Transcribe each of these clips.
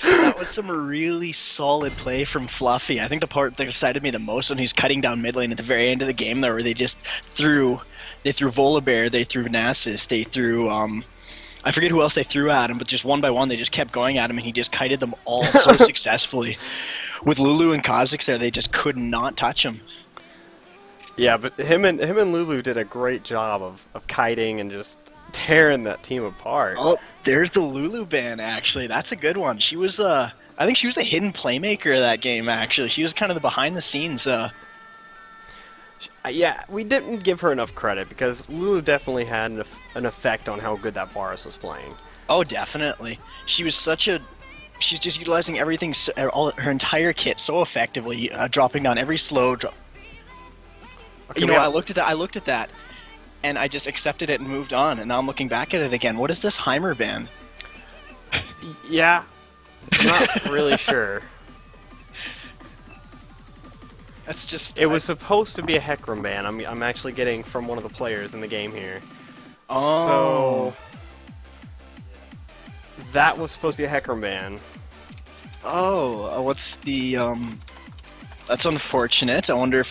That was some really solid play from Fluffy. I think the part that excited me the most when he's cutting down mid lane at the very end of the game there, where they threw Volibear, they threw Nasus, they threw I forget who else they threw at him, but just one by one they just kept going at him and he just kited them all so successfully. With Lulu and Kha'Zix there, they just could not touch him. Yeah, but him and Lulu did a great job of kiting and just tearing that team apart. Oh, there's the Lulu ban, actually. That's a good one. She was, I think she was a hidden playmaker of that game, actually. She was kind of the behind-the-scenes, Yeah, we didn't give her enough credit, because Lulu definitely had an effect on how good that Varus was playing. Oh, definitely. She was she's just utilizing everything, her entire kit so effectively, dropping down every slow... Okay, you know, I looked at that, and I just accepted it and moved on, and now I'm looking back at it again. What is this Heimer ban? Yeah, I'm not really sure. That's just... It was supposed to be a Hecarim ban. I'm actually getting from one of the players in the game here. Oh. So that was supposed to be a Hecarim ban. Oh, what's the, That's unfortunate. I wonder if...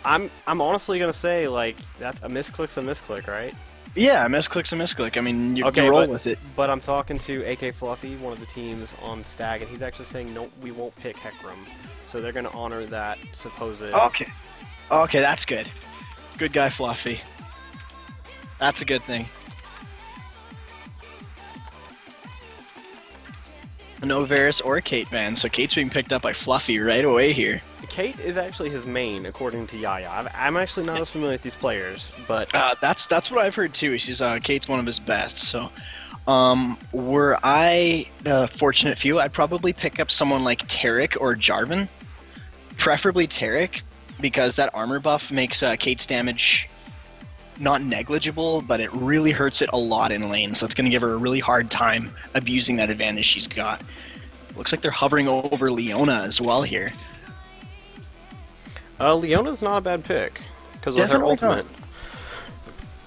I'm honestly gonna say, like, that's a misclick's a misclick, right? Yeah, a misclick's a misclick. I mean, you roll with it. But I'm talking to AK Fluffy, one of the teams on STAG, and he's actually saying, no, we won't pick Hecarim. So they're gonna honor that supposed... Okay. Okay, that's good. Good guy, Fluffy. That's a good thing. No Varus or Kate ban, so Kate's being picked up by Fluffy right away here. Kate is actually his main, according to Yaya. I'm actually not as familiar with these players, but... That's what I've heard too. She's Kate's one of his best, so... were I the fortunate few, I'd probably pick up someone like Taric or Jarvan. Preferably Taric, because that armor buff makes Kate's damage not negligible, but it really hurts it a lot in lane, so it's going to give her a really hard time abusing that advantage she's got. Looks like they're hovering over Leona as well here. Leona's not a bad pick, because with her ultimate,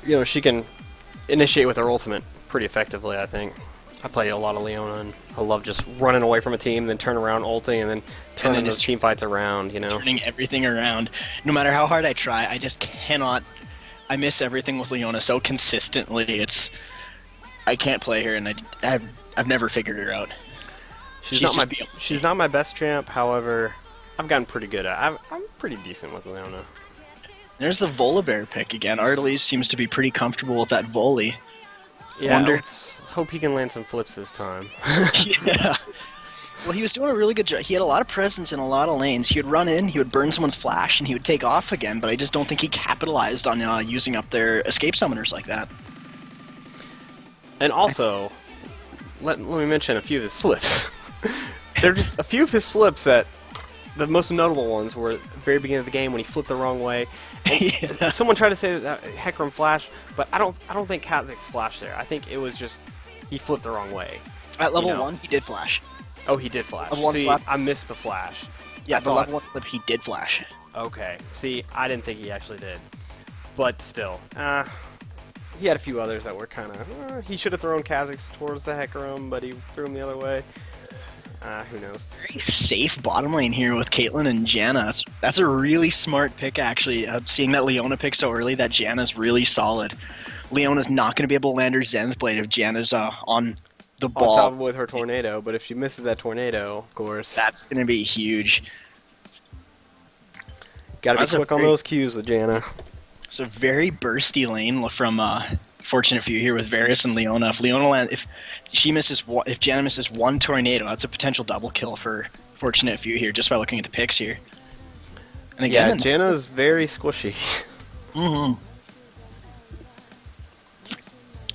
you know, she can initiate with her ultimate pretty effectively, I think. I play a lot of Leona, and I love just running away from a team, then turn around ulting, and then turning those team fights around, you know? Turning everything around. No matter how hard I try, I just cannot... I miss everything with Leona so consistently. I can't play her, and I've never figured her out. She's not my best champ, however, I've gotten pretty good at. I'm pretty decent with Leona. There's the Volibear pick again. Artelis seems to be pretty comfortable with that volley. Yeah, let's hope he can land some flips this time. Yeah. Well, he was doing a really good job. He had a lot of presence in a lot of lanes. He would run in, he would burn someone's flash, and he would take off again, but I just don't think he capitalized on using up their escape summoners like that. And also, let me mention a few of his flips. There are just a few of his flips that... The most notable ones were at the very beginning of the game when he flipped the wrong way. Yeah. Someone tried to say that Hecarim flash, but I don't think Kha'Zix flashed there. I think it was just he flipped the wrong way. At level 1, he did flash. Oh, he did flash. See, I missed the flash. Yeah, the level 1 flip, he did flash. Okay. See, I didn't think he actually did. But still, he had a few others that were kind of... he should have thrown Kha'Zix towards the Hecarim, but he threw him the other way. Who knows? Very safe bottom lane here with Caitlyn and Janna. That's a really smart pick, actually. Seeing that Leona pick so early, that Janna's really solid. Leona's not going to be able to land her Zenith Blade if Janna's on the ball. On top with her tornado, but if she misses that tornado, of course... That's going to be huge. Gotta be quick on those Qs with Janna. It's a very bursty lane from Fortunate Few here with Varus and Leona. If Leona lands... If Janna misses one tornado, that's a potential double kill for Fortunate Few here, just by looking at the picks here. And again, yeah, Janna's very squishy. Mm-hmm.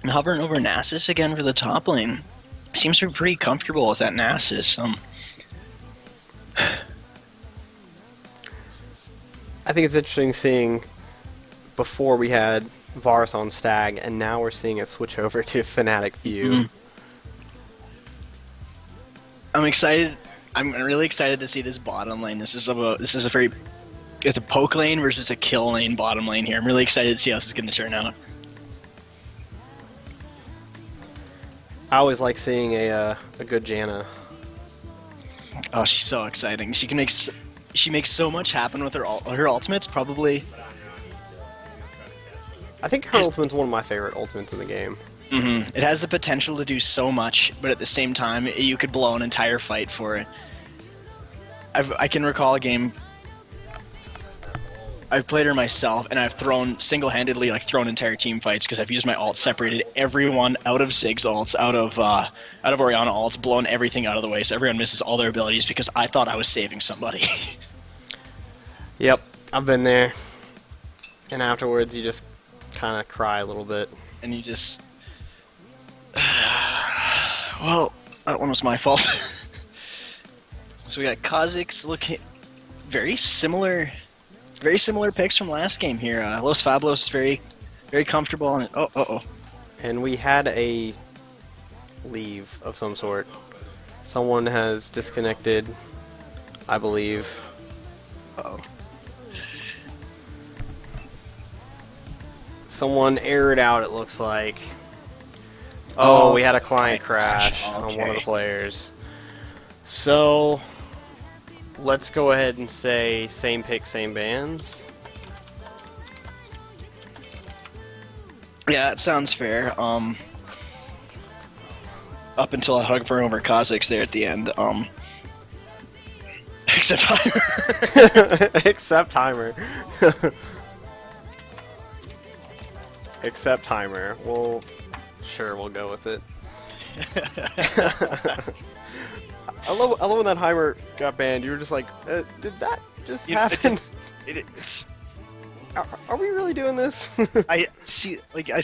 And hovering over Nasus again for the top lane. Seems to be pretty comfortable with that Nasus. I think it's interesting seeing before we had Varus on Stag, and now we're seeing it switch over to Fnatic Few. Mm-hmm. I'm excited. I'm really excited to see this bottom lane. It's a poke lane versus a kill lane bottom lane here. I'm really excited to see how this is going to turn out. I always like seeing a good Janna. Oh, she's so exciting. She makes so much happen with her ultimates. Probably. I think her ultimate's one of my favorite ultimates in the game. Mm-hmm. It has the potential to do so much, but at the same time, you could blow an entire fight for it. I can recall a game. I've played her myself, and I've single-handedly thrown entire team fights because I've used my ult, separated everyone out of Zig's ults, out of Orianna ults, blown everything out of the way, so everyone misses all their abilities because I thought I was saving somebody. Yep, I've been there. And afterwards, you just kind of cry a little bit. And you just... well, that one was my fault. So we got Kha'Zix looking very similar picks from last game here. Los Fablos is very comfortable on it. Oh. And we had a leave of some sort. Someone has disconnected, I believe. Uh-oh. Someone errored out, it looks like. Oh, we had a client crash on one of the players. So, let's go ahead and say same pick, same bans. Yeah, that sounds fair. Up until I hug for over Kha'Zix there at the end. Except Heimer. Except Heimer. Except Heimer. Well, sure, we'll go with it. I love when that Heimer got banned. You were just like, did that just happen? Are we really doing this? I see. Like I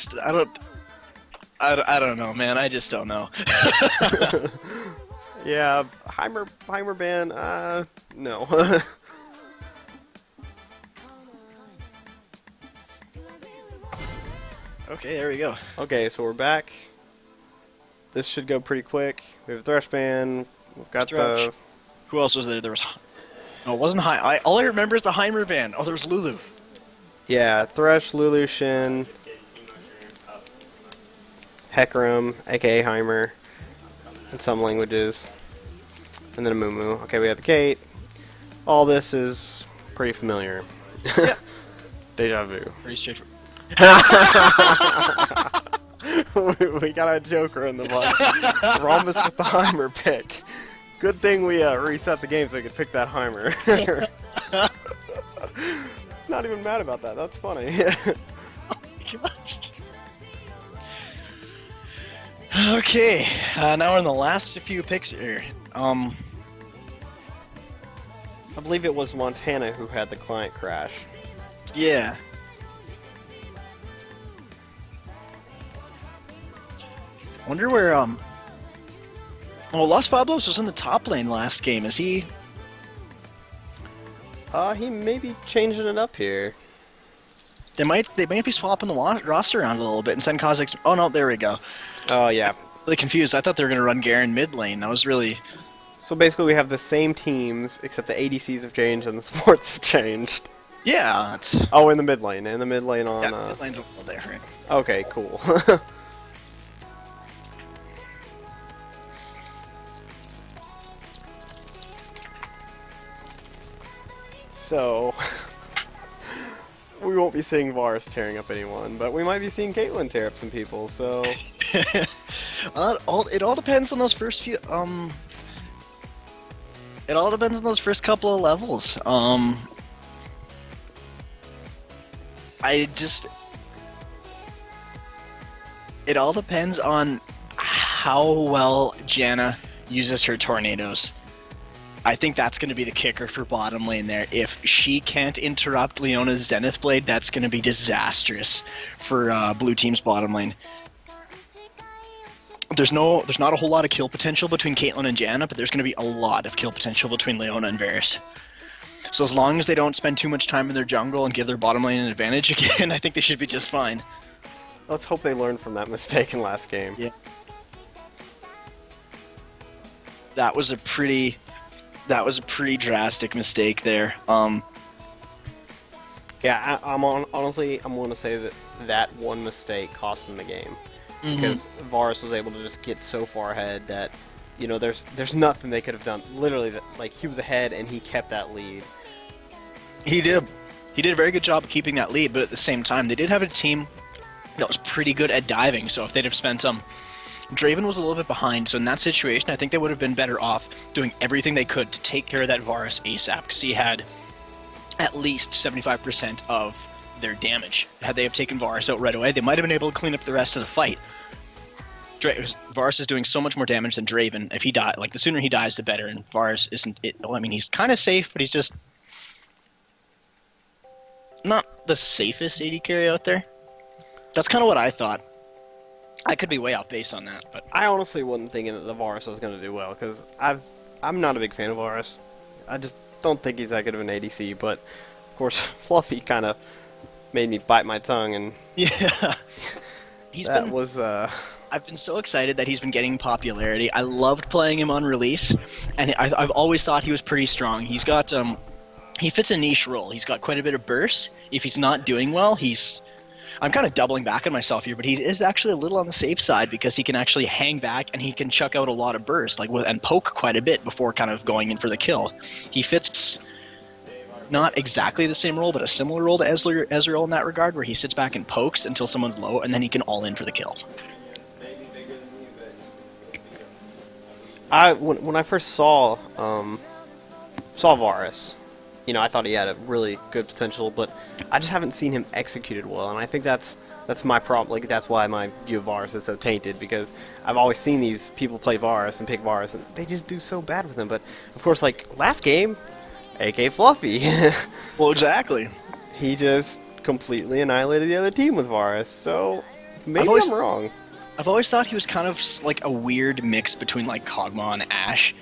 don't know, man. I just don't know. Yeah, Heimer ban. No. Okay, there we go. Okay, so we're back. This should go pretty quick. We have a Thresh ban. We've got the... Who else was there? There was... No, it wasn't all I remember is the Heimer ban. Oh, there was Lulu. Yeah, Thresh, Lulu, Shin, Hecarim, aka Heimer, in some languages, and then a Moo. Okay, we have the Kate. All this is pretty familiar. Yeah. Deja vu. Pretty straightforward. We got a Joker in the bunch. Rhombus with the Heimer pick. Good thing we reset the game so we could pick that Heimer. Not even mad about that. That's funny. Okay, now we're in the last few picks here. I believe it was Montana who had the client crash. Yeah. Wonder where, well, Los Fablos was in the top lane last game. Is he? He may be changing it up here. They might be swapping the roster around a little bit and send Kha'Zix. Oh no, there we go. Oh yeah. Really confused. I thought they were gonna run Garen mid lane. I was really. So basically, we have the same teams except the ADCs have changed and the supports have changed. Yeah. Oh, in the mid lane. On. Yeah, mid lane's a little different. Okay, cool. So, we won't be seeing Varus tearing up anyone, but we might be seeing Caitlyn tear up some people, so... It all depends on those first few, It all depends on those first couple of levels. It all depends on how well Janna uses her tornadoes. I think that's going to be the kicker for bottom lane there. If she can't interrupt Leona's Zenith Blade, that's going to be disastrous for blue team's bottom lane. There's not a whole lot of kill potential between Caitlyn and Janna, but there's going to be a lot of kill potential between Leona and Varus. So as long as they don't spend too much time in their jungle and give their bottom lane an advantage again, I think they should be just fine. Let's hope they learned from that mistake in last game. Yeah. That was a pretty drastic mistake there. Yeah, honestly, I'm going to say that one mistake cost them the game. because Varus was able to just get so far ahead that, you know, there's nothing they could have done. Literally, like, he was ahead and he kept that lead. He did a very good job of keeping that lead, but at the same time, they did have a team that was pretty good at diving. So if they'd have spent Draven was a little bit behind, so in that situation, I think they would have been better off doing everything they could to take care of that Varus ASAP, because he had at least 75% of their damage. Had they have taken Varus out right away, they might have been able to clean up the rest of the fight. Varus is doing so much more damage than Draven. If he die, like, the sooner he dies, the better. And Varus isn't. Well, I mean, he's kind of safe, but he's just not the safest AD carry out there. That's kind of what I thought. I could be way off base on that, but I honestly wasn't thinking that the Varus was going to do well, because I'm not a big fan of Varus. I just don't think he's that good of an ADC, but of course Fluffy kind of made me bite my tongue, and yeah, I've been so excited that he's been getting popularity. I loved playing him on release, and I've always thought he was pretty strong. He's got he fits a niche role. He's got quite a bit of burst. If he's not doing well, I'm kind of doubling back on myself here, but he is actually a little on the safe side because he can actually hang back and he can chuck out a lot of burst, and poke quite a bit before kind of going in for the kill. He fits not exactly the same role, but a similar role to Ezreal in that regard, where he sits back and pokes until someone's low, and then he can all in for the kill. When I first saw Varus, you know, I thought he had a really good potential, but I just haven't seen him executed well, and I think that's my problem. Like, that's why my view of Varus is so tainted, because I've always seen these people play Varus and pick Varus, and they just do so bad with him. But of course, like last game, AK Fluffy. Well, exactly. He just completely annihilated the other team with Varus. So maybe I'm wrong. I've always thought he was kind of like a weird mix between like Kog'Maw and Ashe.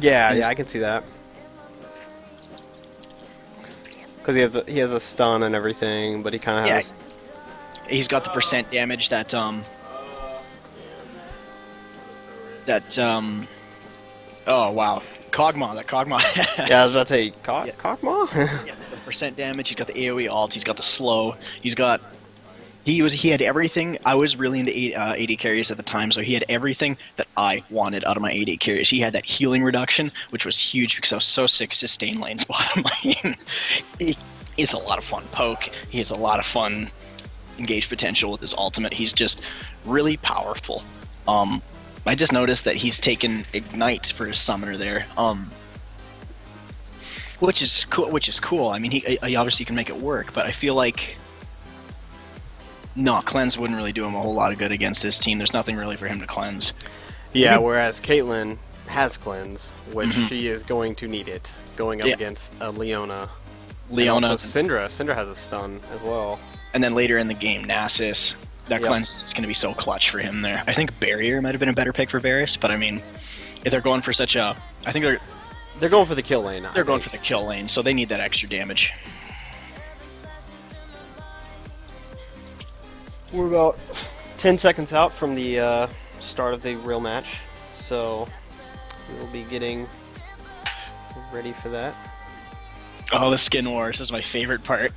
Yeah, I can see that. Because he has a stun and everything, but he kind of has. He's got the percent damage that oh wow, Kog'Maw has. Yeah, I was about to say Kog'Maw. Yeah, the percent damage. He's got the AOE ult. He's got the slow. He had everything. I was really into AD carries at the time, so he had everything that I wanted out of my AD carries. He had that healing reduction, which was huge because I was so sick of sustain lanes bottom lane. He is a lot of fun poke. He has a lot of fun engage potential with his ultimate. He's just really powerful. I just noticed that he's taken Ignite for his summoner there, which is cool. I mean, he obviously can make it work, but I feel like cleanse wouldn't really do him a whole lot of good against this team. There's nothing really for him to cleanse. Yeah, whereas Caitlyn has cleanse, which she is going to need it, going up against Leona. And also Syndra. Syndra has a stun as well. And then later in the game, Nasus. That cleanse is going to be so clutch for him there. I think Barrier might have been a better pick for Varus, but I mean, if they're going for such a... I think they're going for the kill lane. They're going for the kill lane, so they need that extra damage. We're about 10 seconds out from the start of the real match, so we'll be getting ready for that. Oh, the skin wars is my favorite part.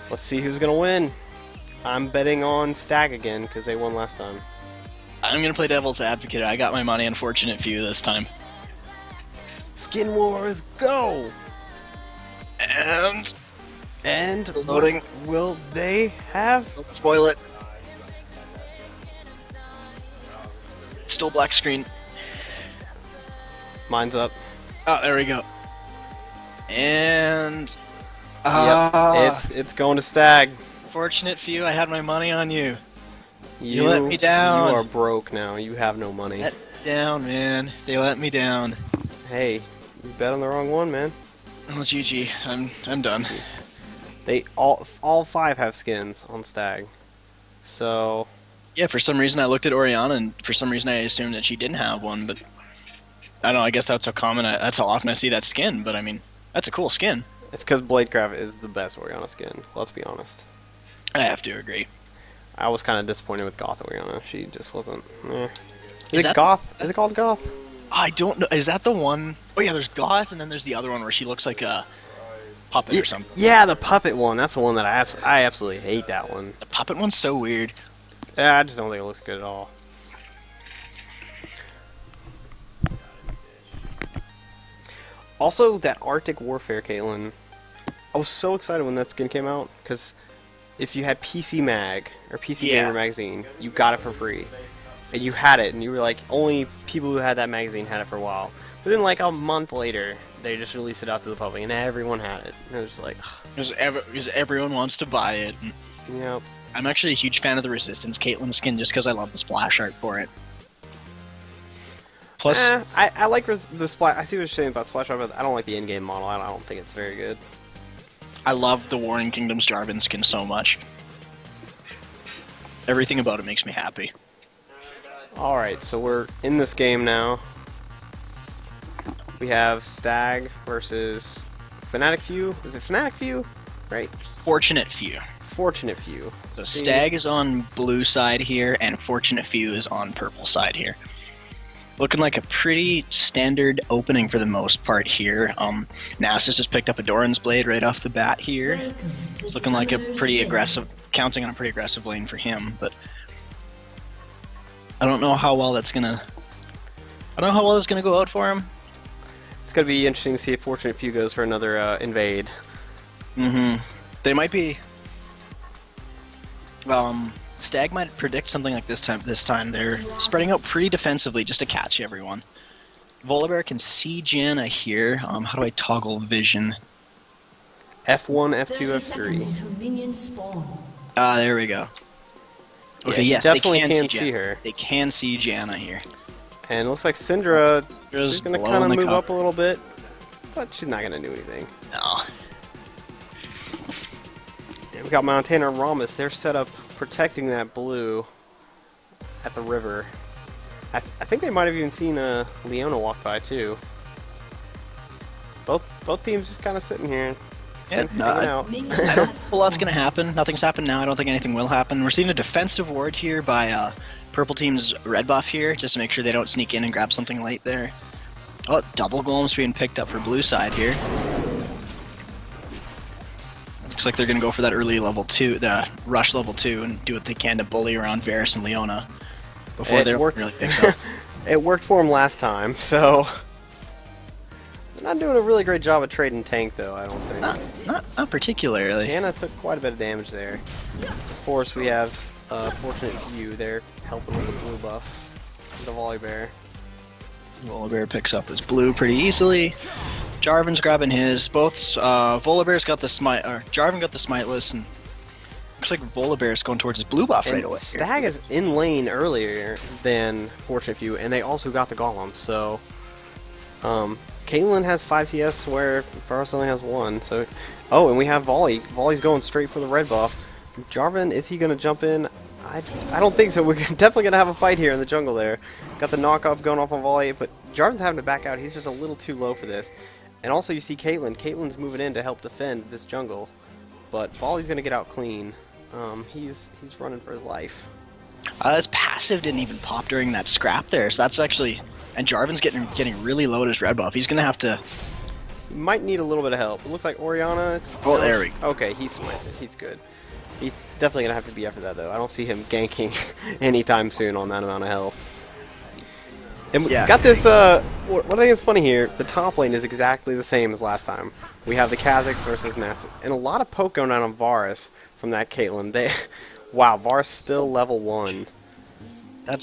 Let's see who's going to win. I'm betting on STAG again, because they won last time. I'm going to play devil's advocate. I got my money on Fortunate Few this time. Skin wars, go! And loading. What will they have? Don't spoil it. Still black screen. Mine's up. Oh, there we go. And yep, it's going to STAG. Fortunate Few, I had my money on you. You let me down. You are broke now. You have no money. Let me down, man. They let me down. Hey, you bet on the wrong one, man. Well, GG. I'm done. They all 5 have skins on STAG. So yeah, for some reason I looked at Oriana, and for some reason I assumed that she didn't have one, but I don't know, I guess that's how common, that's how often I see that skin, but I mean, that's a cool skin. It's because Bladecraft is the best Oriana skin, let's be honest. I have to agree. I was kind of disappointed with Goth Oriana, she just wasn't, Is it Goth? Is it called Goth? I don't know, is that the one? Oh yeah, there's Goth, and then there's the other one where she looks like a puppet or something. Yeah, the puppet one, that's the one that I absolutely hate that one. The puppet one's so weird. Yeah, I just don't think it looks good at all. Also, that Arctic Warfare Caitlyn, I was so excited when that skin came out, because if you had PC Mag, or PC Gamer Magazine, you got it for free. And you had it, and you were like, only people who had that magazine had it for a while. But then, like, a month later, they just released it out to the public, and everyone had it. And it was just like... Because everyone wants to buy it. Yep. I'm actually a huge fan of the Resistance Caitlyn skin, just because I love the splash art for it. Plus, I like the splash. I see what you're saying about splash art, but I don't like the in-game model. I don't think it's very good. I love the Warring Kingdoms Jarvan skin so much. Everything about it makes me happy. Alright, so we're in this game now. We have Stag versus Fnatic Few. Is it Fnatic Few? Right? Fortunate Few. Fortunate Few. So Stag is on blue side here, and Fortunate Few is on purple side here. Looking like a pretty standard opening for the most part here. Nasus just picked up a Doran's Blade right off the bat here. It's looking like a pretty aggressive, counting on a pretty aggressive lane for him, but I don't know how well that's gonna. I don't know how well it's gonna go out for him. It's gonna be interesting to see if Fortunate Few goes for another invade. They might be. Stag might predict something like this time. They're spreading out pretty defensively just to catch everyone. Volibear can see Janna here. How do I toggle vision? F1, F2, F3. There we go. Okay, yeah, definitely can't see her. They can see Janna here. And it looks like Syndra is going to kind of move up a little bit, but she's not going to do anything. No. And we got Montana and Rhombus. They're set up protecting that blue at the river. I think they might have even seen Leona walk by too. Both teams just kind of sitting here. Yeah, I don't think a lot's going to happen. Nothing's happened now. I don't think anything will happen. We're seeing a defensive ward here by purple team's red buff here, just to make sure they don't sneak in and grab something late there. Oh, double golems being picked up for blue side here. Looks like they're going to go for that early level 2, the rush level 2, and do what they can to bully around Varus and Leona before they really fix up. It worked for them last time, so they're not doing a really great job of trading tank, though. I don't think. Not particularly. Janna took quite a bit of damage there. Of course, we have Fortunate Few. They're helping with the blue buff. The Volibear. Volibear picks up his blue pretty easily. Jarvan's grabbing his. Both Volibear's got the smite, or Jarvan got the smiteless, and looks like Volibear's going towards his blue buff right away. Stag is in lane earlier than Fortunate Few, and they also got the golem. So, Caitlyn has 5 CS where Varus only has 1. So, oh, and we have Volley. Volley's going straight for the red buff. Jarvan, is he going to jump in? I don't think so. We're definitely going to have a fight here in the jungle there. Got the knockoff going off on Volley, but Jarvan's having to back out. He's just a little too low for this. And also you see Caitlyn. Caitlyn's moving in to help defend this jungle. But Volley's going to get out clean. He's running for his life. His passive didn't even pop during that scrap there, so that's actually... And Jarvan's getting really low to his red buff. He's going to have to... Might need a little bit of help. It looks like Orianna... Oh, there we go. Okay, he smacks it. He's good. He's definitely going to have to be after that, though. I don't see him ganking anytime soon on that amount of health. And we got this, what I think is funny here, the top lane is exactly the same as last time. We have the Kha'Zix versus Nasus. And a lot of poke going out on Varus from that Caitlyn. Wow, Varus still level 1. This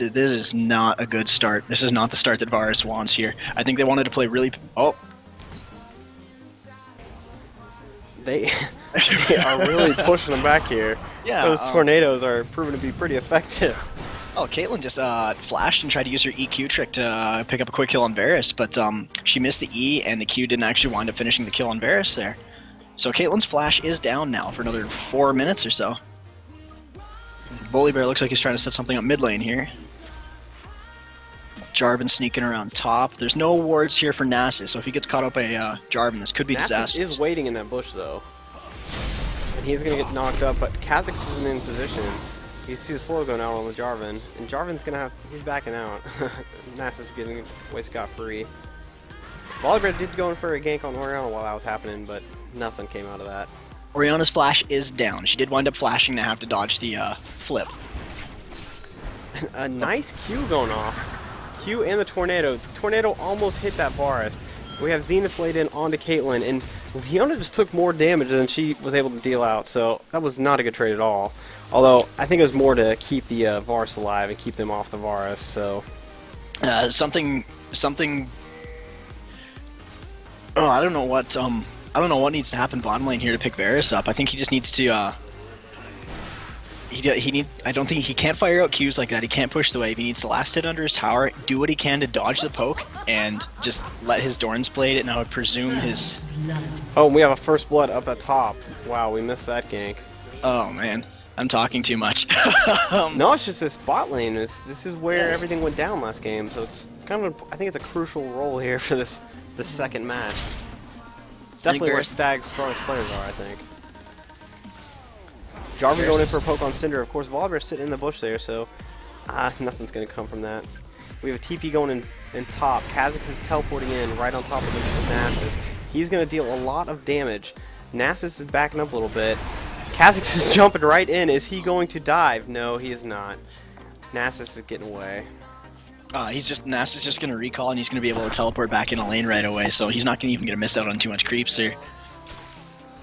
is not a good start. This is not the start that Varus wants here. I think they wanted to play really... Oh. They are really pushing them back here. Yeah, those tornadoes are proving to be pretty effective. Oh, Caitlyn just flashed and tried to use her EQ trick to pick up a quick kill on Varus, but she missed the E, and the Q didn't actually wind up finishing the kill on Varus there. So Caitlyn's flash is down now for another 4 minutes or so. Volibear looks like he's trying to set something up mid lane here. Jarvan sneaking around top. There's no wards here for Nasus, so if he gets caught up by Jarvan, this could be disastrous. Nasus is waiting in that bush, though. And he's going to get knocked up, but Kha'Zix isn't in position. You see the slow going out on the Jarvan, and Jarvan's going to have... He's backing out. Nasus is getting away scot-free. Volibear did go in for a gank on Orianna while that was happening, but nothing came out of that. Oriana's flash is down. She did wind up flashing to have to dodge the flip. A nice Q going off. Q and the Tornado. The Tornado almost hit that Varus. We have Zenith laid in onto Caitlyn, and Leona just took more damage than she was able to deal out, so that was not a good trade at all. Although, I think it was more to keep the Varus alive and keep them off the Varus, so... something... Oh, I don't know what needs to happen bottom lane here to pick Varus up. I think he just needs to, I don't think he can't fire out Qs like that. He can't push the wave. He needs to last hit under his tower, do what he can to dodge the poke, and just let his Dorn's blade it, and I would presume his... Oh, we have a first blood up at top. Wow, we missed that gank. Oh, man. I'm talking too much. No, it's just this bot lane. This is where everything went down last game, so it's kind of I think it's a crucial role here for this second match. It's definitely where STAG's strongest players are, I think. Jarvan going in for a poke on Cinder. Of course, Volibear's sitting in the bush there, so nothing's going to come from that. We have a TP going in top. Kha'Zix is teleporting in right on top of the Nasus. He's going to deal a lot of damage. Nasus is backing up a little bit. Kha'Zix is jumping right in. Is he going to dive? No, he is not. Nasus is getting away. Nasus is just going to recall, and he's going to be able to teleport back in a lane right away, so he's not even going to miss out on too much creeps here.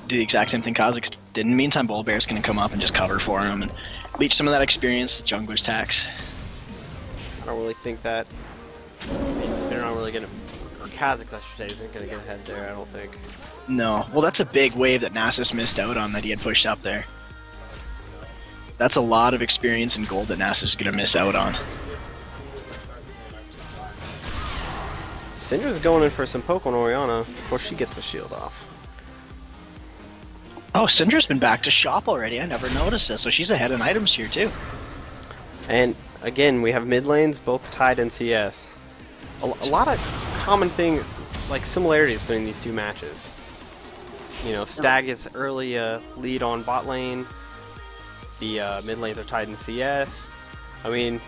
Do the exact same thing Kha'Zix did. In the meantime, Volibear's going to come up and just cover for him and leech some of that experience, jungler's tax. I don't really think that... they're not really going to... Or Kha'Zix, I should say, isn't going to get ahead there, I don't think. No. Well, that's a big wave that Nasus missed out on that he had pushed up there. That's a lot of experience and gold that Nasus is going to miss out on. Syndra's going in for some poke on Oriana before she gets the shield off. Oh, Syndra's been back to shop already. I never noticed this, so she's ahead in items here too. And again, we have mid lanes both tied in CS. A lot of common similarities between these two matches. You know, STAG is early lead on bot lane. The mid lanes are tied in CS. I mean,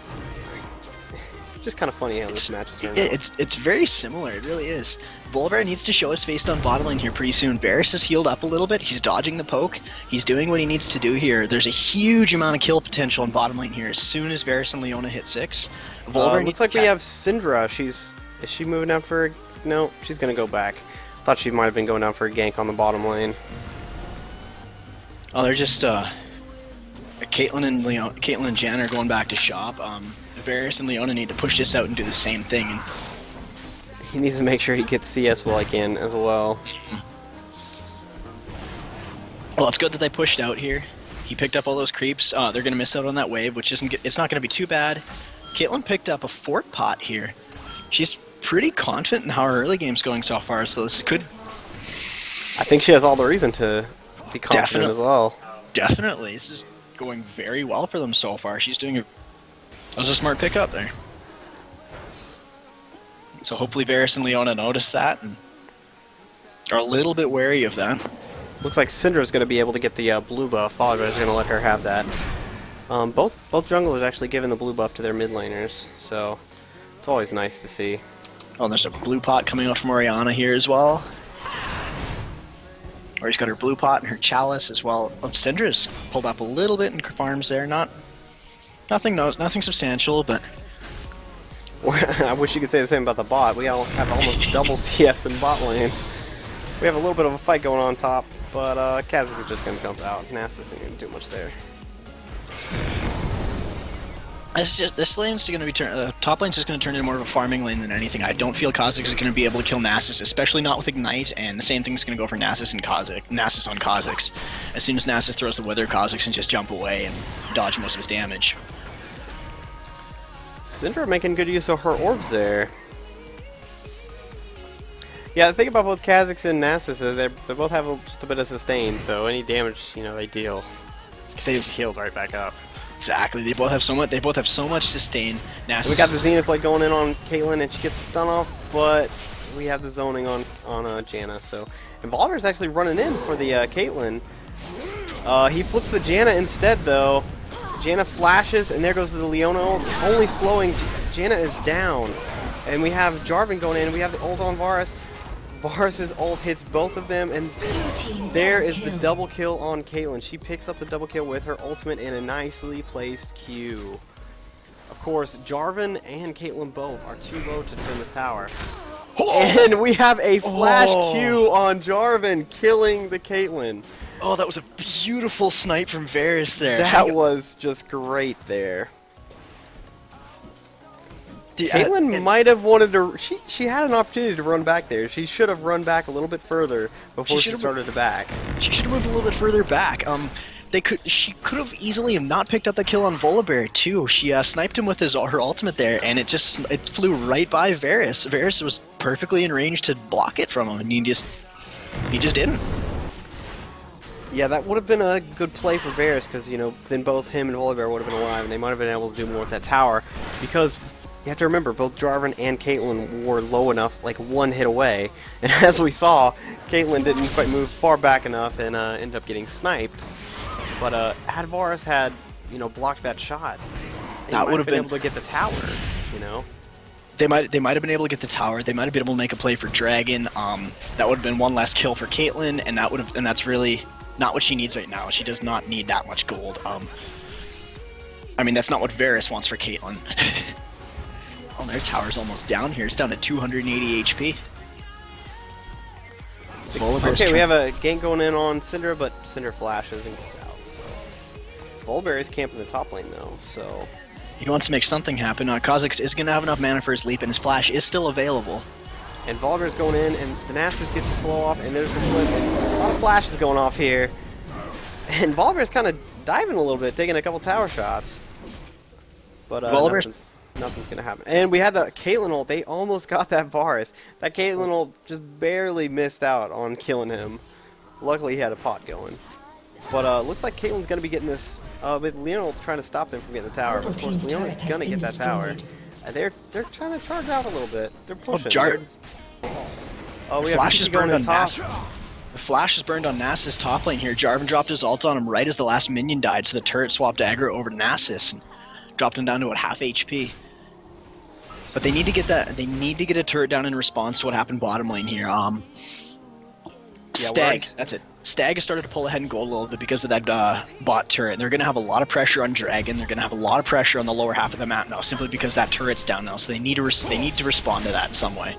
it's just kind of funny how this match is turned out. It's very similar. It really is. Volibear needs to show his face on bottom lane here pretty soon. Varus has healed up a little bit. He's dodging the poke. He's doing what he needs to do here. There's a huge amount of kill potential on bottom lane here. As soon as Varus and Leona hit 6, Volibear looks like we have Syndra. Is she moving down for? No, she's gonna go back. Thought she might have been going down for a gank on the bottom lane. Oh, they're just Caitlyn and Jan are going back to shop. Varus and Leona need to push this out and do the same thing. And he needs to make sure he gets CS while he can as well. Well, it's good that they pushed out here. He picked up all those creeps. They're going to miss out on that wave, which it's not going to be too bad. Caitlyn picked up a fort pot here. She's pretty confident in how her early game's going so far, so this could... I think she has all the reason to be confident as well. Definitely. This is going very well for them so far. She's doing that was a smart pickup there. So hopefully Varus and Leona notice that and are a little bit wary of that. Looks like Syndra's going to be able to get the blue buff. Volibear's going to let her have that. Both junglers actually giving the blue buff to their mid laners, so it's always nice to see. Oh, there's a blue pot coming out from Oriana here as well. Or he's got her blue pot and her chalice as well. Oh, Syndra's pulled up a little bit in farms there. Nothing substantial, but... I wish you could say the same about the bot. We all have almost double CS in bot lane. We have a little bit of a fight going on top, but Kha'Zix is just going to jump out. Nasus isn't going to do much there. This lane's going to be top lane's just going to turn into more of a farming lane than anything. I don't feel Kha'Zix is going to be able to kill Nasus, especially not with Ignite, and the same thing's going to go for Nasus on Kha'Zix. As soon as Nasus throws the Wither, Kha'Zix can just jump away and dodge most of his damage. Syndra making good use of her orbs there. Yeah, the thing about both Kha'Zix and Nasus is they both have just a bit of sustain, so any damage they deal, they just healed right back up. Exactly. They both have so much sustain. We got the Zenith Blade going in on Caitlyn, and she gets the stun off, but we have the zoning on Janna. So, and Volibear's actually running in for the Caitlyn. He flips the Janna instead, though. Janna flashes, and there goes the Leona ult. Only slowing. Janna is down, and we have Jarvan going in. We have the ult on Varus. Varus's ult hits both of them, and there is the double kill on Caitlyn. She picks up the double kill with her ultimate in a nicely placed Q. Of course, Jarvan and Caitlyn both are too low to defend this tower. And we have a flash Q on Jarvan, killing the Caitlyn. Oh, that was a beautiful snipe from Varus there. That was just great there. Caitlyn might have wanted to. She had an opportunity to run back there. She should have run back a little bit further before she started to back. She should have moved a little bit further back. She could have easily have not picked up the kill on Volibear too. She sniped him with her ultimate there, and it flew right by Varus. Varus was perfectly in range to block it from him, and he just didn't. Yeah, that would have been a good play for Varus, because then both him and Volibear would have been alive, and they might have been able to do more with that tower. Because you have to remember, both Jarvan and Caitlyn were low enough, like one hit away, and as we saw, Caitlyn didn't quite move far back enough and ended up getting sniped. But had Varus had blocked that shot, they would have been able to get the tower. They might have been able to get the tower. They might have been able to make a play for Dragon. That would have been one less kill for Caitlyn, and that's really not what she needs right now. She does not need that much gold. I mean, that's not what Varus wants for Caitlyn. Oh, their tower's almost down here. It's down to 280 HP. Okay, we have a gank going in on Syndra, but Syndra flashes and gets out. So Volibear is camping the top lane though, so he wants to make something happen. Kha'Zix is going to have enough mana for his leap, and his flash is still available. And Volibear's going in, and the Nasus gets to slow off, and there's the flip. And a lot of flashes going off here. And Volibear's kind of diving a little bit, taking a couple tower shots. But nothing's going to happen. And we had the Caitlyn ult. They almost got that Varus. That Caitlyn ult just barely missed out on killing him. Luckily, he had a pot going. But looks like Caitlyn's going to be getting this. With Leona trying to stop them from getting the tower. But of course, Leona's going to get that tower. And they're trying to charge out a little bit. They're pushing. We have Posse going on top. The flash is burned on Nasus' top lane here. Jarvan dropped his ult on him right as the last minion died, so the turret swapped aggro over to Nasus and dropped him down to about half HP. But they need to get that. They need to get a turret down in response to what happened bottom lane here. STAG, that's it. STAG has started to pull ahead in gold a little bit because of that bot turret. They're going to have a lot of pressure on Dragon. They're going to have a lot of pressure on the lower half of the map now, simply because that turret's down now. So they need to respond to that in some way.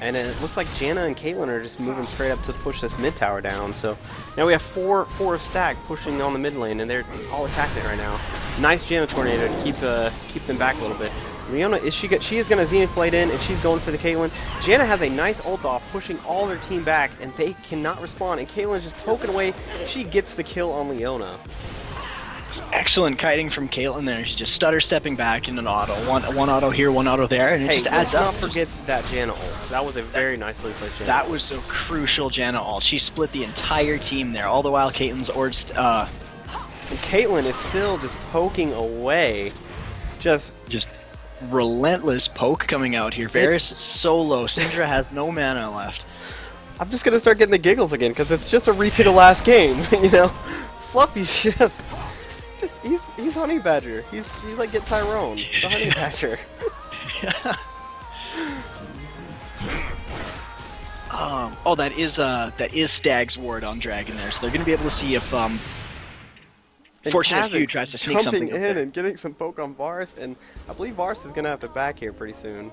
And it looks like Janna and Caitlyn are just moving straight up to push this mid tower down. So now we have four of STAG pushing on the mid lane, and they're all attacking it right now. Nice Janna tornado to keep them back a little bit. Leona she is going to Zenith Blade in, and she's going for the Caitlyn. Janna has a nice ult off, pushing all their team back, and they cannot respond. And Caitlyn's just poking away. She gets the kill on Leona. Excellent kiting from Caitlyn there. She's just stutter stepping back in an auto. One auto here, one auto there, and it just adds up. Let's not forget that Janna ult. That was a very nicely placed Janna. That was a crucial Janna ult. She split the entire team there, all the while Caitlyn's and Caitlyn is still just poking away. Just relentless poke coming out here. Varus is so low. Syndra has no mana left. I'm just gonna start getting the giggles again because it's just a repeat of last game. Fluffy's he's Honey Badger. He's like Get Tyrone. The Honey Badger. That is Stag's ward on Dragon there, so they're gonna be able to see if Fortunate Few tries to sneak something jumping in and getting some poke on Varus, and I believe Varus is gonna have to back here pretty soon.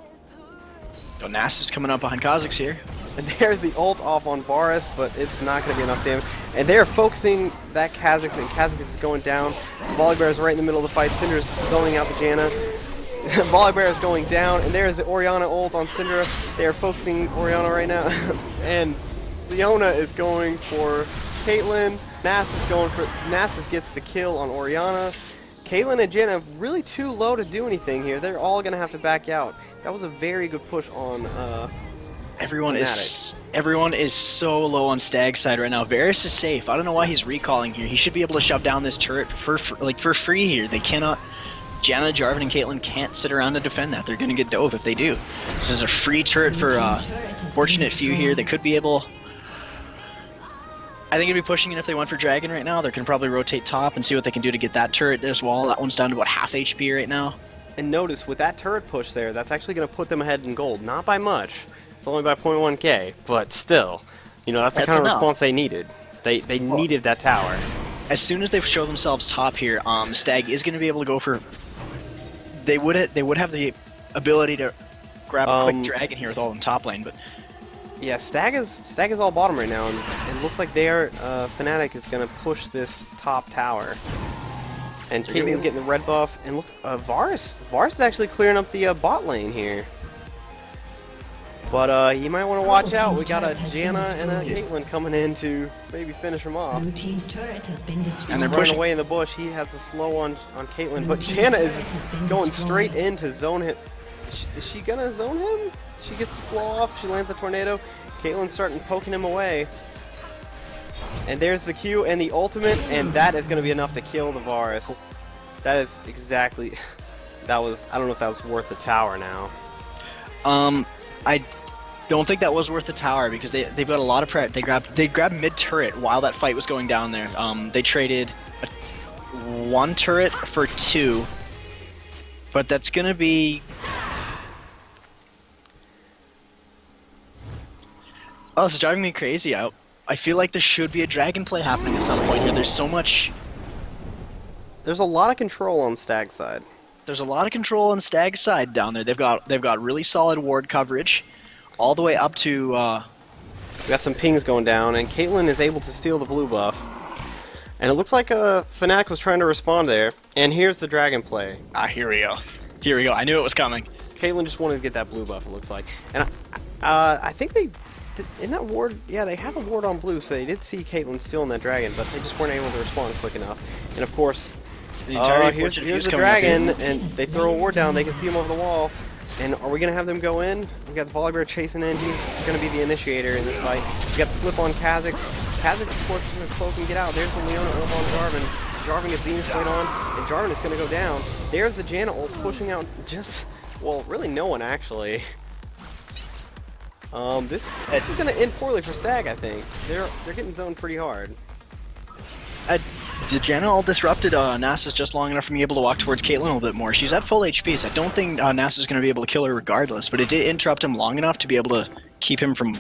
So Nasus coming up behind Kha'Zix here. And there's the ult off on Varus, but it's not going to be enough damage. And they're focusing that Kha'Zix, and Kha'Zix is going down. Volibear is right in the middle of the fight. Syndra's zoning out the Janna. Volibear is going down, and there's the Orianna ult on Syndra. They are focusing Orianna right now. And Leona is going for Caitlyn. Nasus gets the kill on Orianna. Caitlyn and Janna really too low to do anything here. They're all going to have to back out. That was a very good push on Everyone is so low on Stag's side right now. Varus is safe. I don't know why he's recalling here. He should be able to shove down this turret for free here. They cannot. Janna, Jarvan, and Caitlyn can't sit around and defend that. They're going to get dove if they do. This is a free turret for Fortunate Few here. They could be able. I think it'd be pushing it if they went for Dragon right now. They can probably rotate top and see what they can do to get that turret as well. That one's down to about half HP right now. And notice, with that turret push there, that's actually going to put them ahead in gold. Not by much, It's only by 0.1k, but still, you know, that's the kind of response they needed. They needed that tower. As soon as they show themselves top here, Stag is going to be able to go for. They would have the ability to grab a quick dragon here with all in top lane, but yeah, Stag is all bottom right now, and it looks like their Fnatic is going to push this top tower. And Caitlyn's getting the red buff, and look, Varus is actually clearing up the bot lane here. But you might want to watch out. We got a Janna and a Caitlyn coming in to maybe finish him off. Blue team's turret has been destroyed. And they're running away in the bush. He has the slow on Caitlyn, but Janna is going straight in to zone him. Is she gonna zone him? She gets the slow off. She lands a tornado. Caitlyn's starting poking him away. And there's the Q and the ultimate, and that is going to be enough to kill the Varus. That is exactly. That was. I don't know if that was worth the tower now. I don't think that was worth the tower because they've got a lot of prep. They grabbed mid turret while that fight was going down there. They traded one turret for two, but that's gonna be. Oh, it's driving me crazy out. I feel like there should be a dragon play happening at some point here. There's so much. There's a lot of control on Stag's side. There's a lot of control on Stag's side down there. They've got really solid ward coverage, all the way up to. We got some pings going down, and Caitlyn is able to steal the blue buff. And it looks like Fnatic was trying to respond there. And here's the dragon play. Ah, here we go. Here we go. I knew it was coming. Caitlyn just wanted to get that blue buff. It looks like, and I think they. In that ward, yeah, they have a ward on blue, so they did see Caitlyn stealing that dragon, but they just weren't able to respond quick enough. And of course, here's the dragon, and they throw a ward down. They can see him over the wall. And are we gonna have them go in? We got the Volibear chasing in. He's gonna be the initiator in this fight. We got the flip on Kha'Zix. Kha'Zix, of course, is gonna cloak and get out. There's the Leona ult on Jarvan. Jarvan gets Venus Blade on, and Jarvan is gonna go down. There's the Janna ult pushing out just, well, really no one actually. This is gonna end poorly for Stag, I think. They're getting zoned pretty hard. The Janna all disrupted Nasus just long enough for me able to walk towards Caitlyn a little bit more. She's at full HP, so I don't think Nasus is going to be able to kill her regardless, but it did interrupt him long enough to be able to keep him from...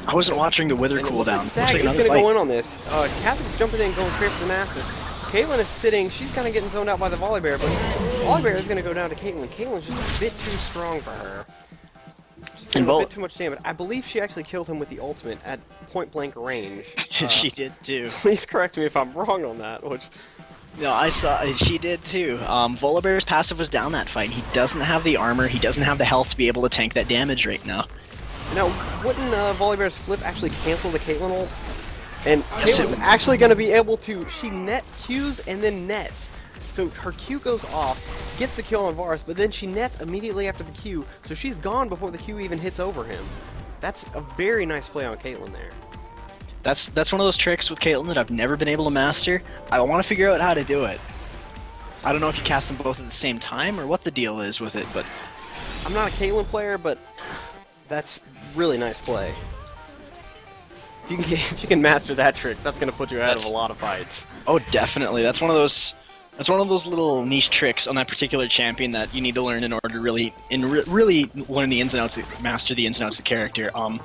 I wasn't watching the Wither cooldown. Stag is going to go in on this. Kha'Zix jumping in, going straight for the Nasus. Caitlyn is sitting, she's kind of getting zoned out by the Volibear, but Volibear is going to go down to Caitlyn. Caitlyn's just a bit too strong for her. Just doing a bit too much damage. I believe she actually killed him with the ultimate at point-blank range. She did too. Please correct me if I'm wrong on that. Which... No, I saw. She did too. Volibear's passive was down that fight. He doesn't have the armor. He doesn't have the health to be able to tank that damage right now. Now, wouldn't Volibear's flip actually cancel the Caitlyn ult? And Caitlyn's actually going to be able to. She net Qs and then nets. So her Q goes off, gets the kill on Varus, but then she nets immediately after the Q, so she's gone before the Q even hits over him. That's a very nice play on Caitlyn there. That's one of those tricks with Caitlyn that I've never been able to master. I want to figure out how to do it. I don't know if you cast them both at the same time or what the deal is with it, but... I'm not a Caitlyn player, but that's really nice play. If you can master that trick, that's going to put you out of a lot of fights. Oh, definitely. That's one of those little niche tricks on that particular champion that you need to learn in order to really learn the ins and outs, master the ins and outs of the character. I'm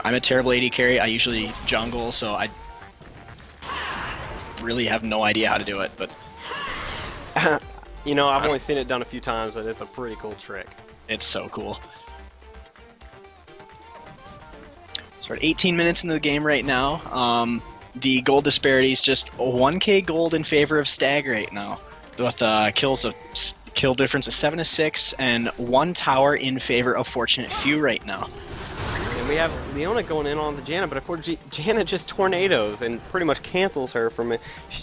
a terrible AD carry. I usually jungle, so I really have no idea how to do it. But you know, I've only seen it done a few times, but it's a pretty cool trick. It's so cool. So we're at 18 minutes into the game right now. The gold disparity is just 1k gold in favor of Stag right now, with kill difference of 7-6 and 1 tower in favor of Fortunate Few right now. And we have Leona going in on the Janna, but of course Janna just tornadoes and pretty much cancels her from it.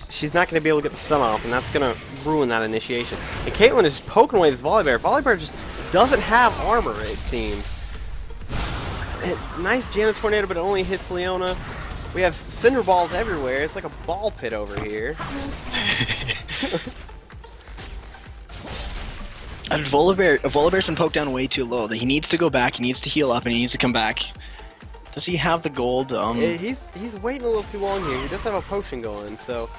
She's not going to be able to get the stun off, and that's going to ruin that initiation. And Caitlyn is poking away this Volibear. Volibear just doesn't have armor, it seems. Nice Janna tornado, but it only hits Leona. We have cinder balls everywhere. It's like a ball pit over here. And Volibear's been poked down way too low. He needs to go back, he needs to heal up, and he needs to come back. Does he have the gold? He's waiting a little too long here. He does have a potion going, so...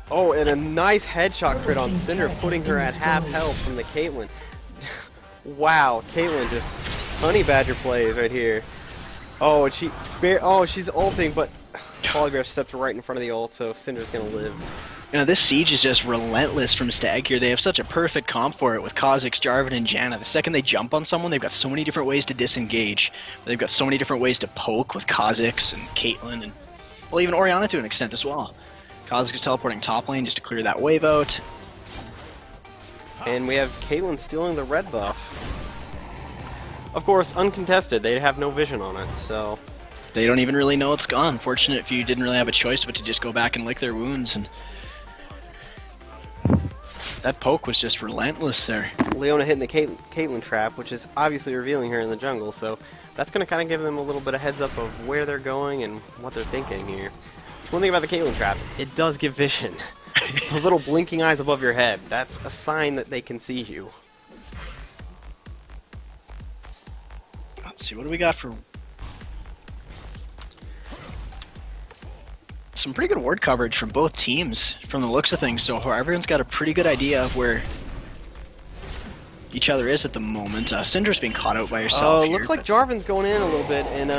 Oh, and a nice headshot crit on Cinder, putting her at half health from the Caitlyn. Wow, Caitlyn just honey badger plays right here. Oh, and she's ulting, but Polygraph stepped right in front of the ult, so Syndra's gonna live. You know, this siege is just relentless from STAG here. They have such a perfect comp for it with Kha'Zix, Jarvan, and Janna. The second they jump on someone, they've got so many different ways to disengage. They've got so many different ways to poke with Kha'Zix and Caitlyn, and well, even Orianna to an extent as well. Kha'Zix is teleporting top lane just to clear that wave out. And we have Caitlyn stealing the red buff. Of course, uncontested. They have no vision on it, so... They don't even really know it's gone. Fortunate if you didn't really have a choice but to just go back and lick their wounds. And that poke was just relentless there. Leona hitting the Caitlyn trap, which is obviously revealing her in the jungle, so that's going to kind of give them a little bit of heads up of where they're going and what they're thinking here. One thing about the Caitlyn traps, it does give vision. Those little blinking eyes above your head, that's a sign that they can see you. Let's see, what do we got for... Some pretty good ward coverage from both teams, from the looks of things so far. Everyone's got a pretty good idea of where each other is at the moment. Syndra's being caught out by herself. Oh, looks like Jarvan's going in a little bit, and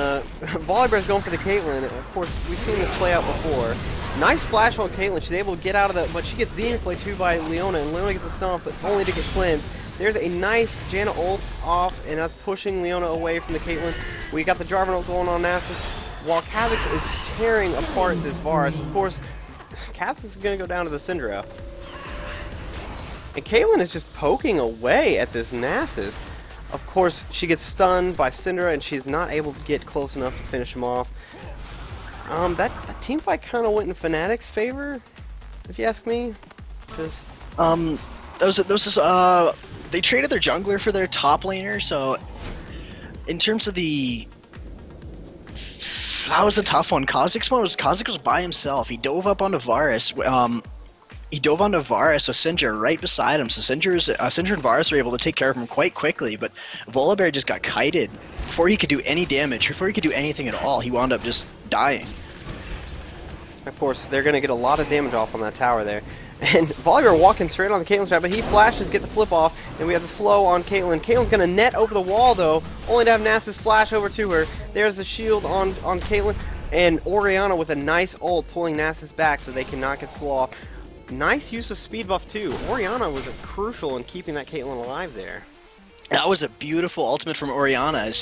Volibear's going for the Caitlyn. Of course, we've seen this play out before. Nice flash on Caitlyn. She's able to get out of the, but she gets Zenith play too by Leona, and Leona gets a stomp, but only to get cleansed. There's a nice Janna ult off, and that's pushing Leona away from the Caitlyn. We got the Jarvan ult going on Nasus, while Kha'Zix is tearing apart this Varus. Of course, Kha'Zix is going to go down to the Syndra. And Caitlyn is just poking away at this Nasus. Of course, she gets stunned by Syndra, and she's not able to get close enough to finish him off. That team fight kind of went in Fnatic's favor, if you ask me. Just they traded their jungler for their top laner, so in terms of the... That was a tough one. Kha'Zix was by himself. He dove up onto Varus. He dove onto Varus with Syndra right beside him. So Syndra and Varus were able to take care of him quite quickly. But Volibear just got kited before he could do any damage. Before he could do anything at all, he wound up just dying. Of course, they're going to get a lot of damage off on that tower there. And Volibear walking straight on the Caitlyn's trap, but he flashes, get the flip off, and we have the slow on Caitlyn. Caitlyn's going to net over the wall, though, only to have Nasus flash over to her. There's the shield on Caitlyn, and Orianna with a nice ult pulling Nasus back so they cannot get slow off. Nice use of speed buff, too. Orianna was crucial in keeping that Caitlyn alive there. That was a beautiful ultimate from Orianna.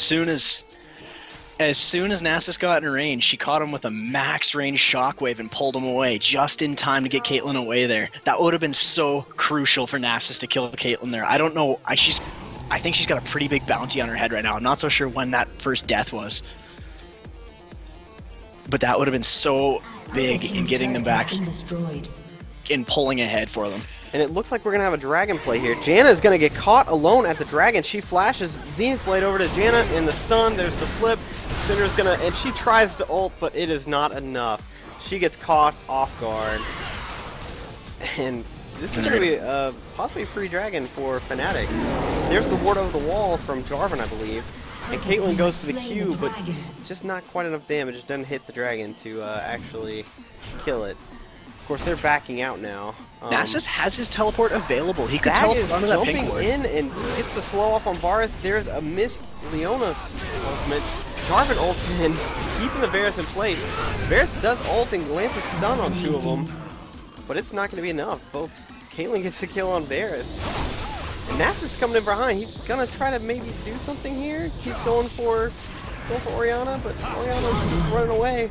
As soon as Nasus got in range, she caught him with a max range shockwave and pulled him away just in time to get Caitlyn away there. That would have been so crucial for Nasus to kill Caitlyn there. I don't know. I think she's got a pretty big bounty on her head right now. I'm not so sure when that first death was. But that would have been so big in getting them back and pulling ahead for them. And it looks like we're going to have a dragon play here. Janna is going to get caught alone at the dragon. She flashes Zenith Blade over to Janna in the stun. There's the flip. Syndra's going to, and she tries to ult, but it is not enough. She gets caught off guard. And this is going to be possibly a free dragon for Fnatic. There's the ward over the wall from Jarvan, I believe. And Caitlyn goes for the Q, but just not quite enough damage. It doesn't hit the dragon to actually kill it. Of course, they're backing out now. Nasus has his teleport available. He could STAG teleport is onto that pink jumping ward. in and gets the slow off on Varus. There's a missed Leona's ultimate. Jarvan ults in, keeping the Varus in place. Varus does ult and lands a stun on two of them, but it's not going to be enough. Both Caitlyn gets the kill on Varus. And Nasus coming in behind. He's going to try to maybe do something here. He's going for Orianna, but Orianna's running away.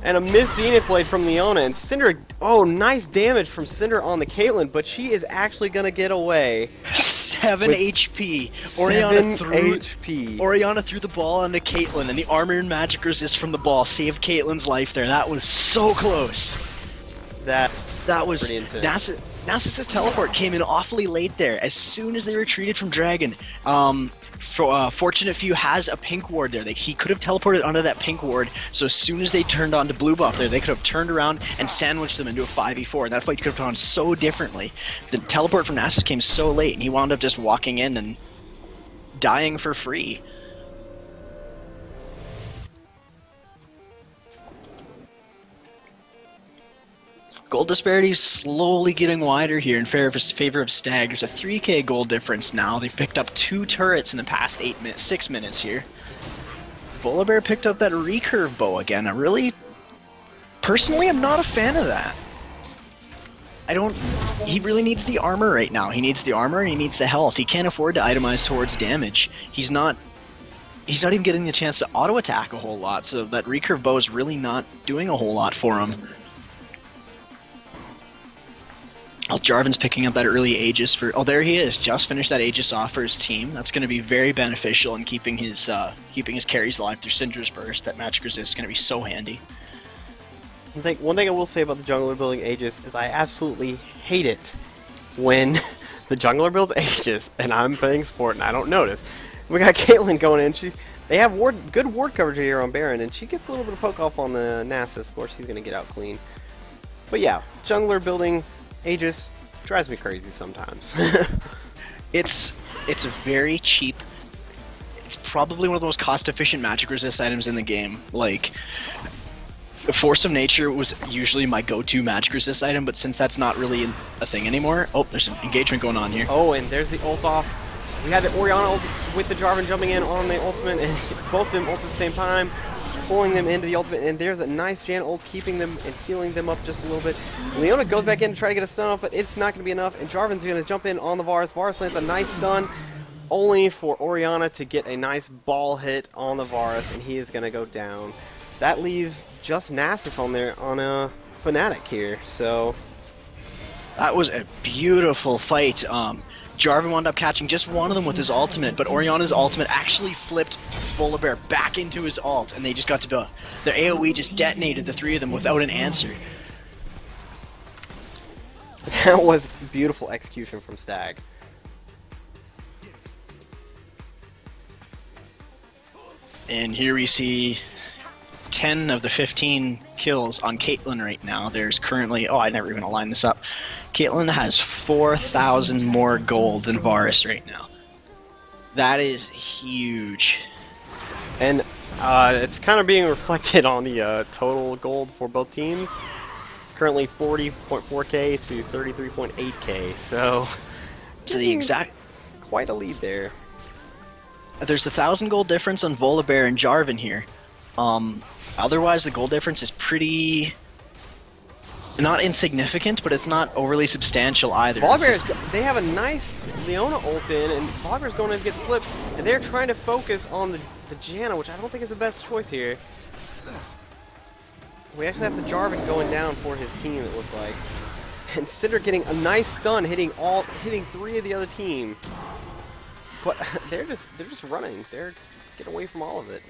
And a missed Zenith Blade from Leona, and Syndra, oh, nice damage from Syndra on the Caitlyn, but she is actually going to get away. 7 HP. 7 HP. Orianna threw the ball onto Caitlyn, and the armor and magic resist from the ball saved Caitlyn's life there. That was so close. That was pretty intense. Nasus' teleport came in awfully late there. As soon as they retreated from Dragon, Fortunate Few has a pink ward there. He could have teleported onto that pink ward, so as soon as they turned on to blue buff there, they could have turned around and sandwiched them into a 5v4, and that fight could have gone so differently. The teleport from Nasus came so late, and he wound up just walking in and dying for free. Gold disparity is slowly getting wider here in favor of Stag. There's a 3k gold difference now. They've picked up 2 turrets in the past 6 minutes here. Volibear picked up that recurve bow again. Personally, I'm not a fan of that. He really needs the armor right now. He needs the armor and he needs the health. He can't afford to itemize towards damage. He's not even getting the chance to auto attack a whole lot, so that recurve bow is really not doing a whole lot for him. Oh, Jarvan's picking up that early Aegis for... Oh, there he is. Just finished that Aegis off for his team. That's going to be very beneficial in keeping his carries alive through Syndra's Burst. That magic resist is going to be so handy. One thing I will say about the jungler building Aegis is I absolutely hate it when the jungler builds Aegis and I'm playing support and I don't notice. We got Caitlyn going in. They have good ward coverage here on Baron, and she gets a little bit of poke off on the Nasus. Of course, she's going to get out clean. But yeah, jungler building Aegis drives me crazy sometimes. It's a very cheap... It's probably one of the most cost-efficient magic resist items in the game. Like, the Force of Nature was usually my go-to magic resist item, but since that's not really a thing anymore... Oh, there's an engagement going on here. Oh, and there's the ult off. We had the Orianna ult with the Jarvan jumping in on the ultimate, and both of them ult at the same time, pulling them into the ultimate, and there's a nice Jan ult keeping them and healing them up just a little bit. Leona goes back in to try to get a stun off, but it's not going to be enough, and Jarvan's going to jump in on the Varus. Varus lands a nice stun, only for Orianna to get a nice ball hit on the Varus, and he is going to go down. That leaves just Nasus on there on a Fnatic here, so... That was a beautiful fight. Jarvan wound up catching just one of them with his ultimate, but Orianna's ultimate actually flipped Volibear back into his ult, and they just got to do it. Their AoE just detonated the 3 of them without an answer. That was beautiful execution from Stag. And here we see 10 of the 15 kills on Caitlyn right now. There's currently... Oh, I never even aligned this up. Caitlyn has 4,000 more gold than Varus right now. That is huge. And it's kind of being reflected on the total gold for both teams. It's currently 40.4k to 33.8k, so... To the exact... Quite a lead there. There's 1,000 gold difference on Volibear and Jarvan here. Otherwise, the gold difference is pretty... Not insignificant, but it's not overly substantial either. They have a nice Leona ult in, and Volibear's going in to get flipped, and they're trying to focus on the Janna, which I don't think is the best choice here. We actually have the Jarvan going down for his team, it looks like. And Cinder getting a nice stun, hitting 3 of the other team. But they're just running. They're getting away from all of it.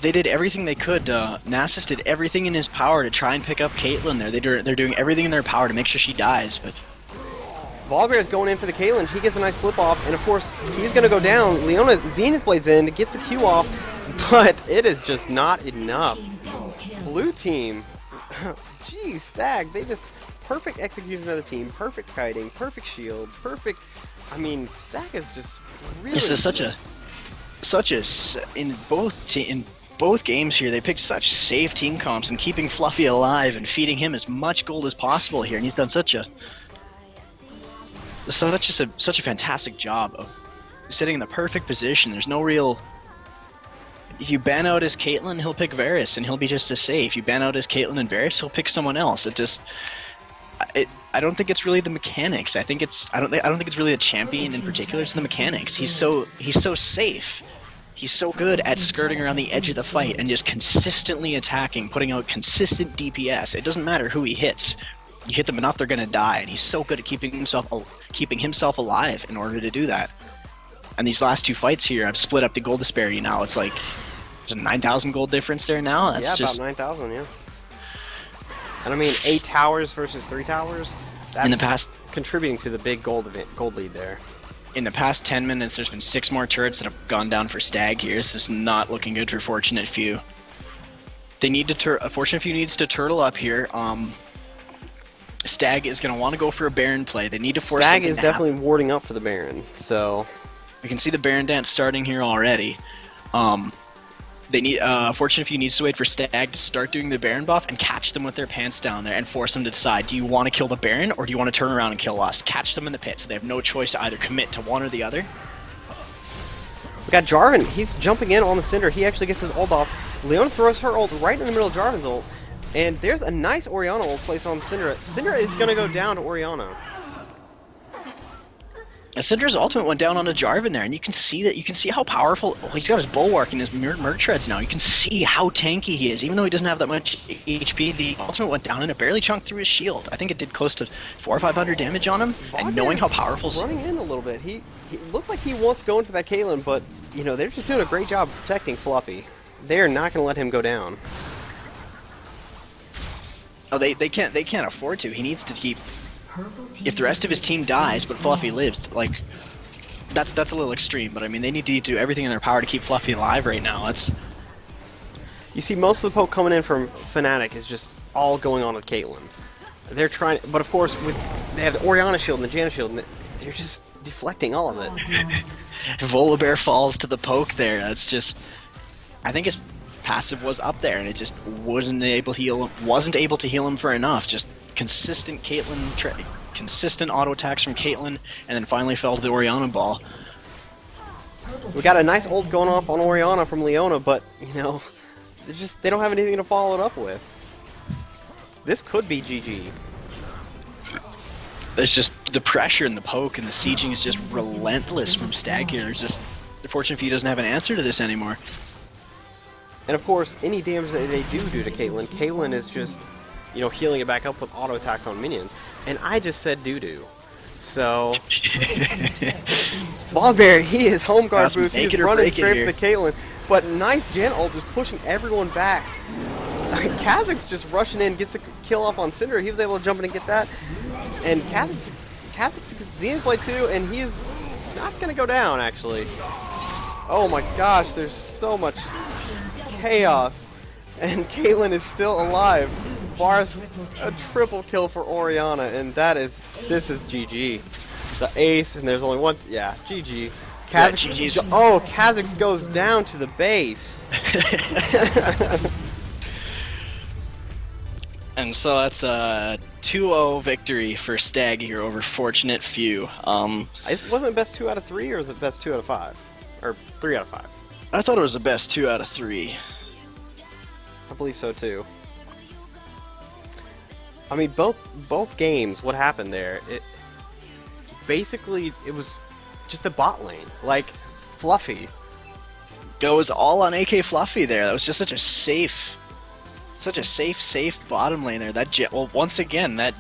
They did everything they could. Nasus did everything in his power to try and pick up Caitlyn there. They're doing everything in their power to make sure she dies, but... Volibear is going in for the Caitlyn. He gets a nice flip off, and of course, he's going to go down. Leona Zenith Blades in, gets a Q off, but it is just not enough. Blue team, geez, Stag, they just... Perfect execution of the team, perfect kiting, perfect shields, perfect... I mean, Stag is just really... This is in both games here, they picked such safe team comps and keeping Fluffy alive and feeding him as much gold as possible here, and he's done such a fantastic job of sitting in the perfect position. There's no real... If you ban out his Caitlyn, he'll pick Varus, and he'll be just as safe. You ban out his Caitlyn and Varus, he'll pick someone else. I don't think it's really the mechanics. I don't think it's really the champion in particular. It's the mechanics. He's so safe. He's so good at skirting around the edge of the fight and just consistently attacking, putting out consistent DPS. It doesn't matter who he hits. You hit them enough, they're gonna die, and he's so good at keeping himself alive in order to do that. And these last 2 fights here, I've split up the gold disparity now. It's like there's a 9,000 gold difference there now. That's just about 9,000, yeah. And I mean, 8 towers versus 3 towers. That's in the past contributing to the big gold lead there. In the past 10 minutes, there's been 6 more turrets that have gone down for Stag here. This is not looking good for Fortunate Few. They need to Fortunate Few needs to turtle up here. Stag is going to want to go for a Baron play. They need to force Stag is definitely warding up for the Baron, so... We can see the Baron dance starting here already. They need Fortune Few needs to wait for Stag to start doing the Baron buff and catch them with their pants down there and force them to decide: do you want to kill the Baron or do you want to turn around and kill us? Catch them in the pit, so they have no choice to either commit to one or the other. We got Jarvan. He's jumping in on the Cinder. He actually gets his ult off. Leona throws her ult right in the middle of Jarvan's ult, and there's a nice Orianna ult placed on Cinder. Cinder is gonna go down to Orianna. And Cinder's ultimate went down onto Jarvan there, and you can see that. You can see how powerful. Oh, he's got his bulwark and his merc treads now. You can see how tanky he is, even though he doesn't have that much HP. The ultimate went down and it barely chunked through his shield. I think it did close to 400 or 500 damage on him. And knowing how powerful, running in a little bit, he looks like he wants to go into that Caitlyn, but you know they're just doing a great job protecting Fluffy. They're not going to let him go down. Oh, they can't afford to. He needs to keep. If the rest of his team dies, but Fluffy lives, like, that's a little extreme. But I mean, they need to do everything in their power to keep Fluffy alive right now. That's. You see, most of the poke coming in from Fnatic is just all going on with Caitlyn. They're trying, but of course, they have the Orianna shield and the Janna shield, and they're just deflecting all of it. Volibear falls to the poke there. That's just. I think his passive was up there, and it just wasn't able to heal him for enough. Just consistent consistent auto attacks from Caitlyn, and then finally fell to the Orianna ball. We got a nice ult going off on Orianna from Leona, but you know, they don't have anything to follow it up with. This could be GG. There's just the pressure and the poke and the sieging is just relentless from Stag here. It's just unfortunately he doesn't have an answer to this anymore. And of course, any damage that they do to Caitlyn is just, you know, healing it back up with auto attacks on minions. And I just said doo-doo. So, Ballbear, he is home guard boots, he's running straight for the Caitlyn. But nice Jan ult is pushing everyone back. Kha'Zix's just rushing in, gets a kill off on Cinder. He was able to jump in and get that. And Kha'Zix's the in play too, and he is not going to go down, actually. Oh my gosh, there's so much chaos, and Caitlyn is still alive. Bars a triple kill for Orianna, and this is GG. The ace, and there's only one. Yeah, GG. Kha'Zix goes down to the base. And so that's a 2-0 victory for Stag here over Fortunate Few. Wasn't it best 2 out of 3, or is it best 2 out of 5? Or 3 out of 5? I thought it was the best 2 out of 3. I believe so too. I mean, both games, what happened there, it was just the bot lane, like Fluffy. It was all on AK Fluffy there. That was just such a safe bottom lane there. Well, once again, I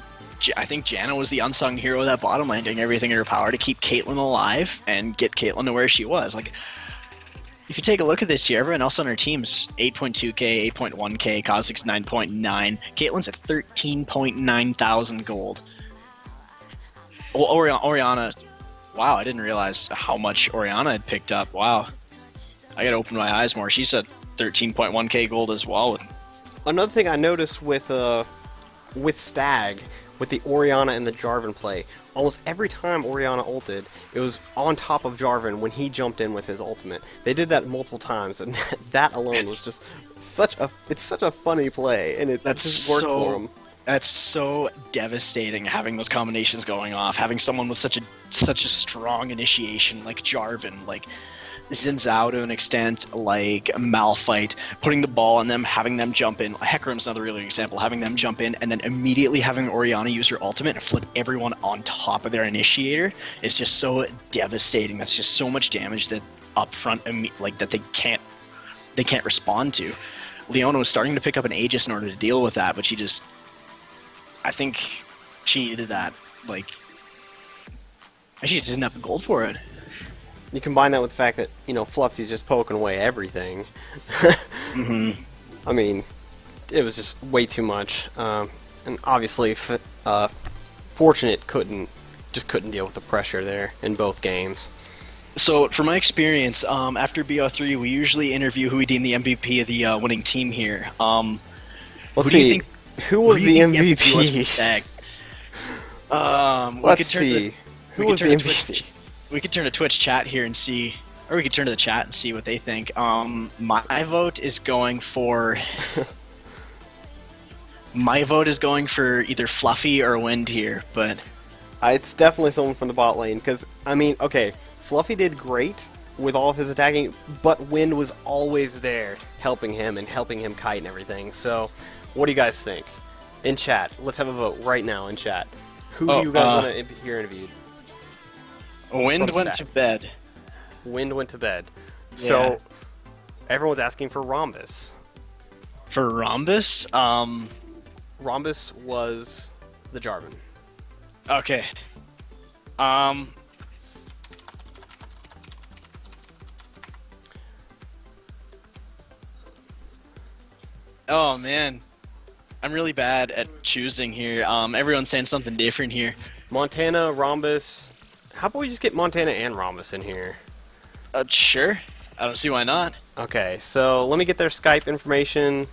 think Janna was the unsung hero of that bottom lane, doing everything in her power to keep Caitlyn alive and get Caitlyn to where she was. Like, if you take a look at this here, everyone else on her team's 8.2k, 8.1k, Kha'Zix 9.9, Caitlyn's at 13.9 thousand gold. Well, Orianna, wow, I didn't realize how much Orianna had picked up. Wow, I gotta open my eyes more. She's at 13.1k gold as well. Another thing I noticed with Stag, with the Orianna and the Jarvan play, almost every time Orianna ulted, it was on top of Jarvan when he jumped in with his ultimate. They did that multiple times, and that alone was just such a funny play, and it just worked for him. That's so devastating, having those combinations going off, having someone with such a strong initiation like Jarvan, like Xin Zhao to an extent, like Malphite, putting the ball on them, having them jump in. Hecarim's another really good example, having them jump in, and then immediately having Orianna use her ultimate and flip everyone on top of their initiator is just so devastating. That's just so much damage that up front, like, that they can't respond to. Leona was starting to pick up an Aegis in order to deal with that, but I think she needed that, like, she just didn't have the gold for it. You combine that with the fact that, you know, Fluffy's just poking away everything. Mm-hmm. I mean, it was just way too much. And obviously, Fortunate couldn't deal with the pressure there in both games. So, from my experience, after BO3, we usually interview who we deem the MVP of the winning team here. Let's see. Who was the MVP? Let's see. Who was the MVP? We could turn to Twitch chat here and see or we could turn to the chat and see what they think. My vote is going for. My vote is going for either Fluffy or Wind here, but It's definitely someone from the bot lane, because, I mean, okay, Fluffy did great with all of his attacking, but Wind was always there helping him and helping him kite and everything. So, what do you guys think? In chat, let's have a vote right now in chat. Who do you guys want to hear interviewed? Wind went to bed. Wind went to bed. Yeah. So, everyone's asking for Rhombus. For Rhombus? Rhombus was the Jarvan. Okay. Oh man, I'm really bad at choosing here. Everyone's saying something different here. Montana, Rhombus. How about we just get Montana and Rhombus in here? Sure. I don't see why not. Okay, so let me get their Skype information.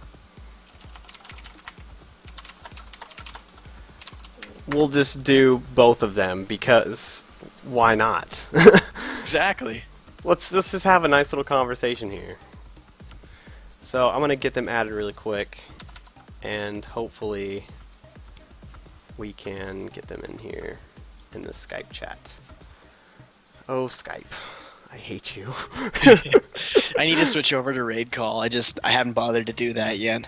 We'll just do both of them because why not? Exactly. Let's just have a nice little conversation here. So I'm gonna get them added really quick, and hopefully we can get them in here in the Skype chat. Oh, Skype, I hate you. I need to switch over to Raid Call. I haven't bothered to do that yet.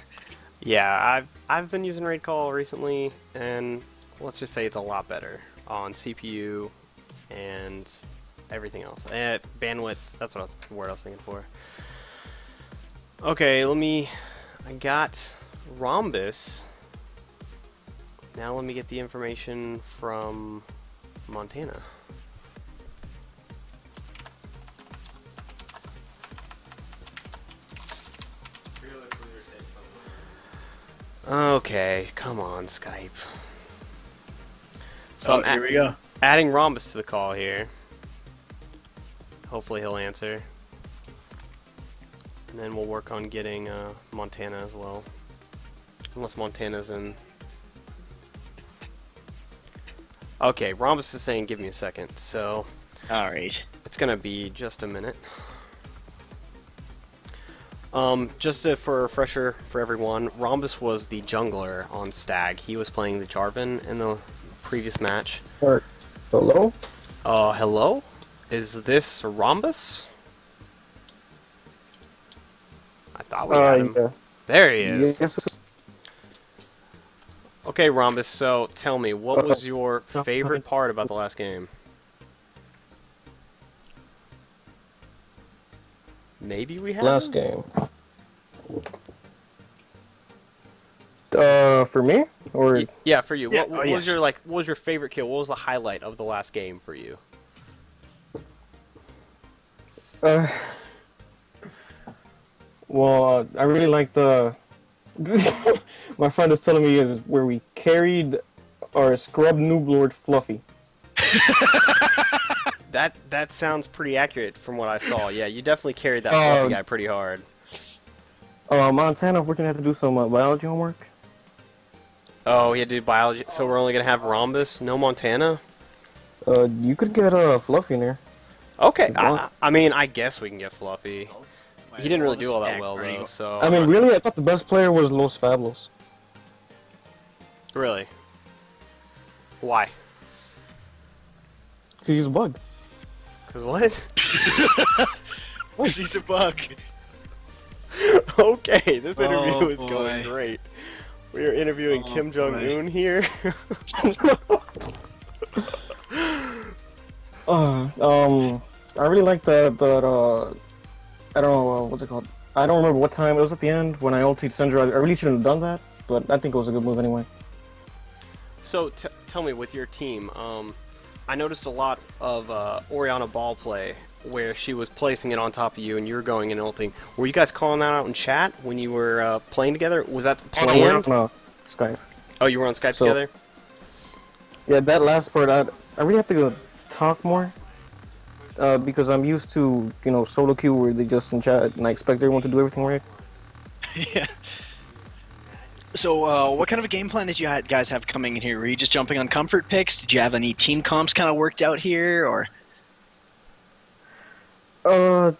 Yeah, I've been using Raid Call recently, and let's just say it's a lot better on CPU and everything else. And bandwidth, that's what the word I was thinking for. Okay, I got Rhombus. Now let me get the information from Montana. Okay, come on, Skype. So here we go. Adding Rhombus to the call here. Hopefully he'll answer. And then we'll work on getting Montana as well. Unless Montana's in. Okay, Rhombus is saying give me a second, so Alright. it's gonna be just a minute. Just for a refresher for everyone, Rhombus was the jungler on STAG. He was playing the Jarvan in the previous match. Hello? Hello? Is this Rhombus? I thought we had him. Yeah. There he is. Yes. Okay, Rhombus, so tell me, what was your favorite part about the last game? Maybe we had Last him? game. For me? Or Yeah, for you. Yeah, What was your what was your favorite kill? What was the highlight of the last game for you? well, I really like the. My friend is telling me is where we carried our scrub noob lord Fluffy. That sounds pretty accurate from what I saw. Yeah, you definitely carried that Fluffy guy pretty hard. Montana, unfortunately, had to do some biology homework. Oh, he had to do biology, so we're only gonna have Rhombus, no Montana. You could get Fluffy in there. Okay, I mean, I guess we can get Fluffy. He didn't really do all that well though. So I mean, really, I thought the best player was Los Fablos. really, why? Cause he's a bug. Cause what? Because he's a bug. Okay, this interview Oh, is going boy. great. We are interviewing Oh, Kim Jong-un here. I really like that. I don't know what's it called. I don't remember what time it was at the end when I ultied Syndra. I really shouldn't have done that, but I think it was a good move anyway. So tell me, with your team, I noticed a lot of Orianna ball play where she was placing it on top of you and you were going and ulting. Were you guys calling that out in chat when you were playing together? Was that planned? No, Skype. Oh, you were on Skype together? Yeah, that last part, I really have to go talk more. Because I'm used to, solo queue where they just in chat and I expect everyone to do everything right. Yeah. So, what kind of a game plan did you guys have coming in here? Were you just jumping on comfort picks? Did you have any team comps kind of worked out here, or? Uh,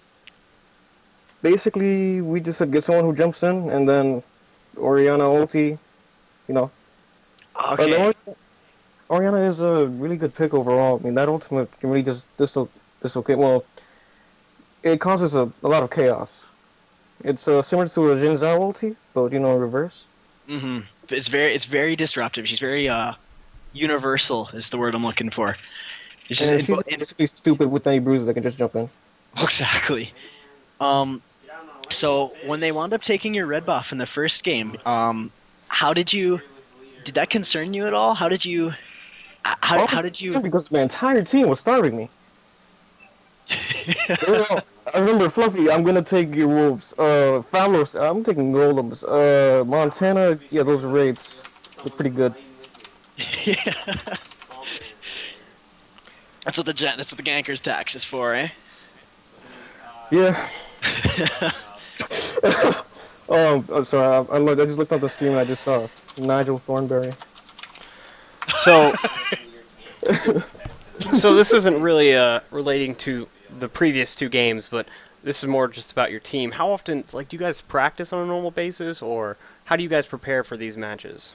basically, we just said get someone who jumps in, and then Oriana ulti, you know. Okay. Oriana is a really good pick overall. I mean, that ultimate can really just dislocate. Well, it causes a lot of chaos. It's similar to a Jin Zhao ulti, but in reverse. Mm-hmm. It's very disruptive. She's very universal is the word I'm looking for. It's just And she's basically stupid with any bruises that can just jump in. exactly. So when they wound up taking your red buff in the first game, how did that concern you at all? How did you? How did you? Because my entire team was starving me. I remember Fluffy. I'm gonna take your wolves. Fabulous. I'm taking golems. Montana. Yeah, those raids. They're pretty good. Yeah. That's what the ganker's tax is for, eh? Yeah. Oh, sorry. I just looked up the stream and I just saw Nigel Thornberry. So, so this isn't really relating to the previous two games, but this is more just about your team. How often, like, do you guys practice on a normal basis, or how do you guys prepare for these matches?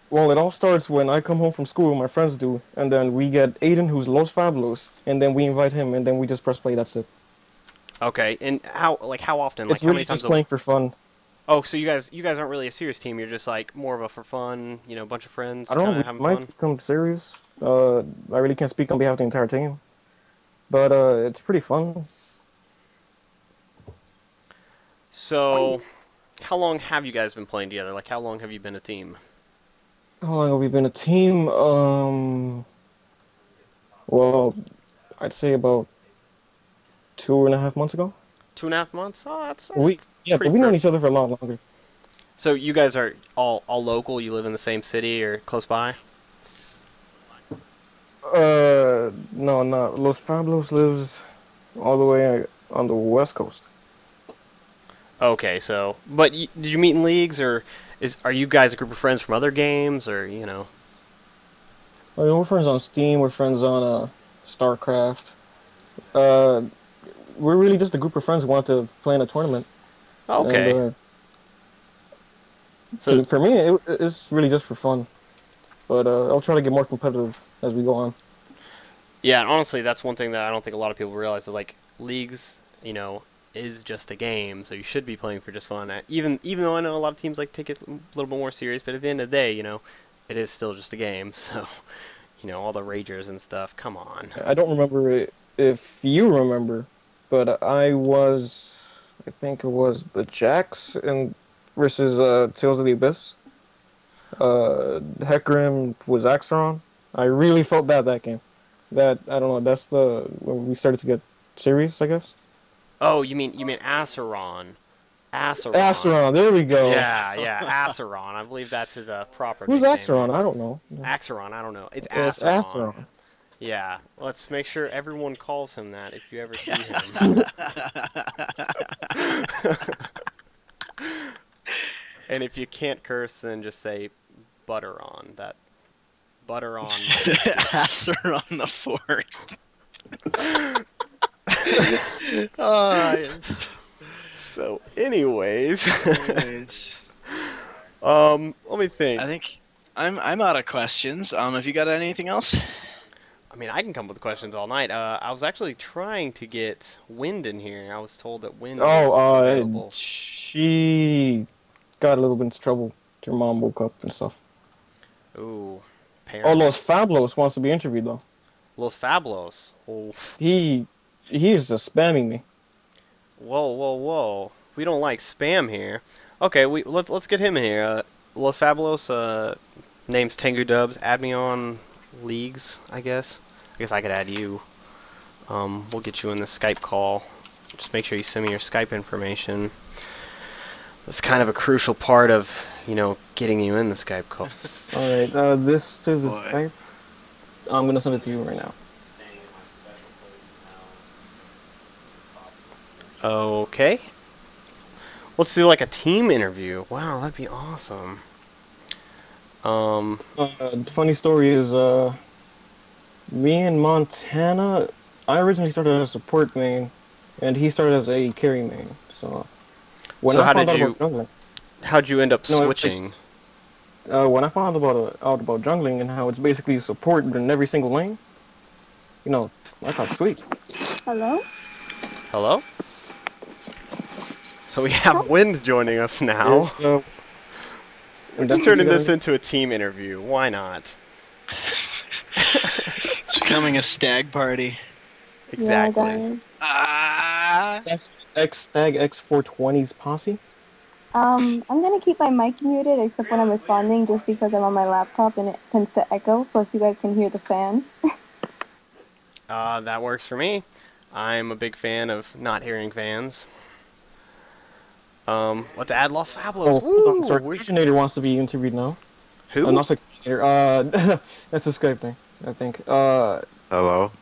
Well, it all starts when I come home from school, my friends do, and then we get Aiden, who's Los Fabulous, and then we invite him, and then we just press play. That's it. Okay, and how often? Like, It's how really many times just playing for fun. Oh, so you guys aren't really a serious team. You're just like more of a for fun, a bunch of friends I don't know. kinda We having might fun. become serious. I really can't speak on behalf of the entire team, but it's pretty fun. So, how long have you guys been playing together? Like, how long have you been a team? How long have we been a team? Well, I'd say about 2.5 months ago. 2.5 months? Oh, that's But we've known each other for a lot longer. So you guys are all local? You live in the same city or close by? No, not Los Fabulous lives all the way on the west coast. Okay, so but did you meet in leagues, or are you guys a group of friends from other games, or I mean, we're friends on Steam. We're friends on StarCraft. We're really just a group of friends who want to play in a tournament. Okay. And, So so for me, it's really just for fun. But I'll try to get more competitive as we go on. yeah, and honestly, that's one thing that I don't think a lot of people realize is like leagues, is just a game, so you should be playing for just fun. Even though I know a lot of teams like take it a little bit more serious, but at the end of the day, it is still just a game. So, all the ragers and stuff. Come on. I don't remember if you remember, but I think it was the Jax versus Tales of the Abyss. Hecarim was Axeron. I really felt bad that game. I don't know. That's when we started to get serious, I guess. Oh, you mean Acheron? Acheron, there we go. Yeah, Acheron. I believe that's his proper Who's nickname. Acheron? I don't know. Acheron, I don't know. It's It's Acheron. Acheron. Yeah, let's make sure everyone calls him that if you ever see him. And if you can't curse, then just say butter on. That butter on. Asser on the fort. So, anyways, let me think. I think I'm out of questions. Have you got anything else? I mean, I can come up with questions all night. I was actually trying to get Wind in here. I was told that Wind was available. She got a little bit into trouble. Her mom woke up and stuff. Ooh, Oh, parents. Los Fablos wants to be interviewed though. Los Fablos. Oh. He is just spamming me. Whoa. We don't like spam here. Okay, let's get him in here. Los Fablos, name's Tengu Dubs. Add me on leagues, I guess. I guess I could add you. We'll get you in the Skype call. Just make sure you send me your Skype information. That's kind of a crucial part of, getting you in the Skype call. Alright, this is a Skype. I'm gonna send it to you right now. Okay. Let's do like a team interview. Wow, that'd be awesome. The funny story is, me and Montana, I originally started as a support main, and he started as a carry main. So when So I found out about jungling, how'd you end up no, it's switching? when I found out about jungling and how it's basically support in every single lane, you know, I thought sweet. Hello? Hello? So we have Wind joining us now. It's, We're just turning this into a team interview. Why not? It's becoming a stag party. Exactly. Yeah, guys. xStagx420's Posse. I'm gonna keep my mic muted except when I'm responding just because I'm on my laptop and it tends to echo, plus you guys can hear the fan. That works for me. I'm a big fan of not hearing fans. Let's add Los Fablos. Woo! Sorry, Originator wants to be interviewed now. Who? Not Originator. That's a Skype thing, I think. Hello.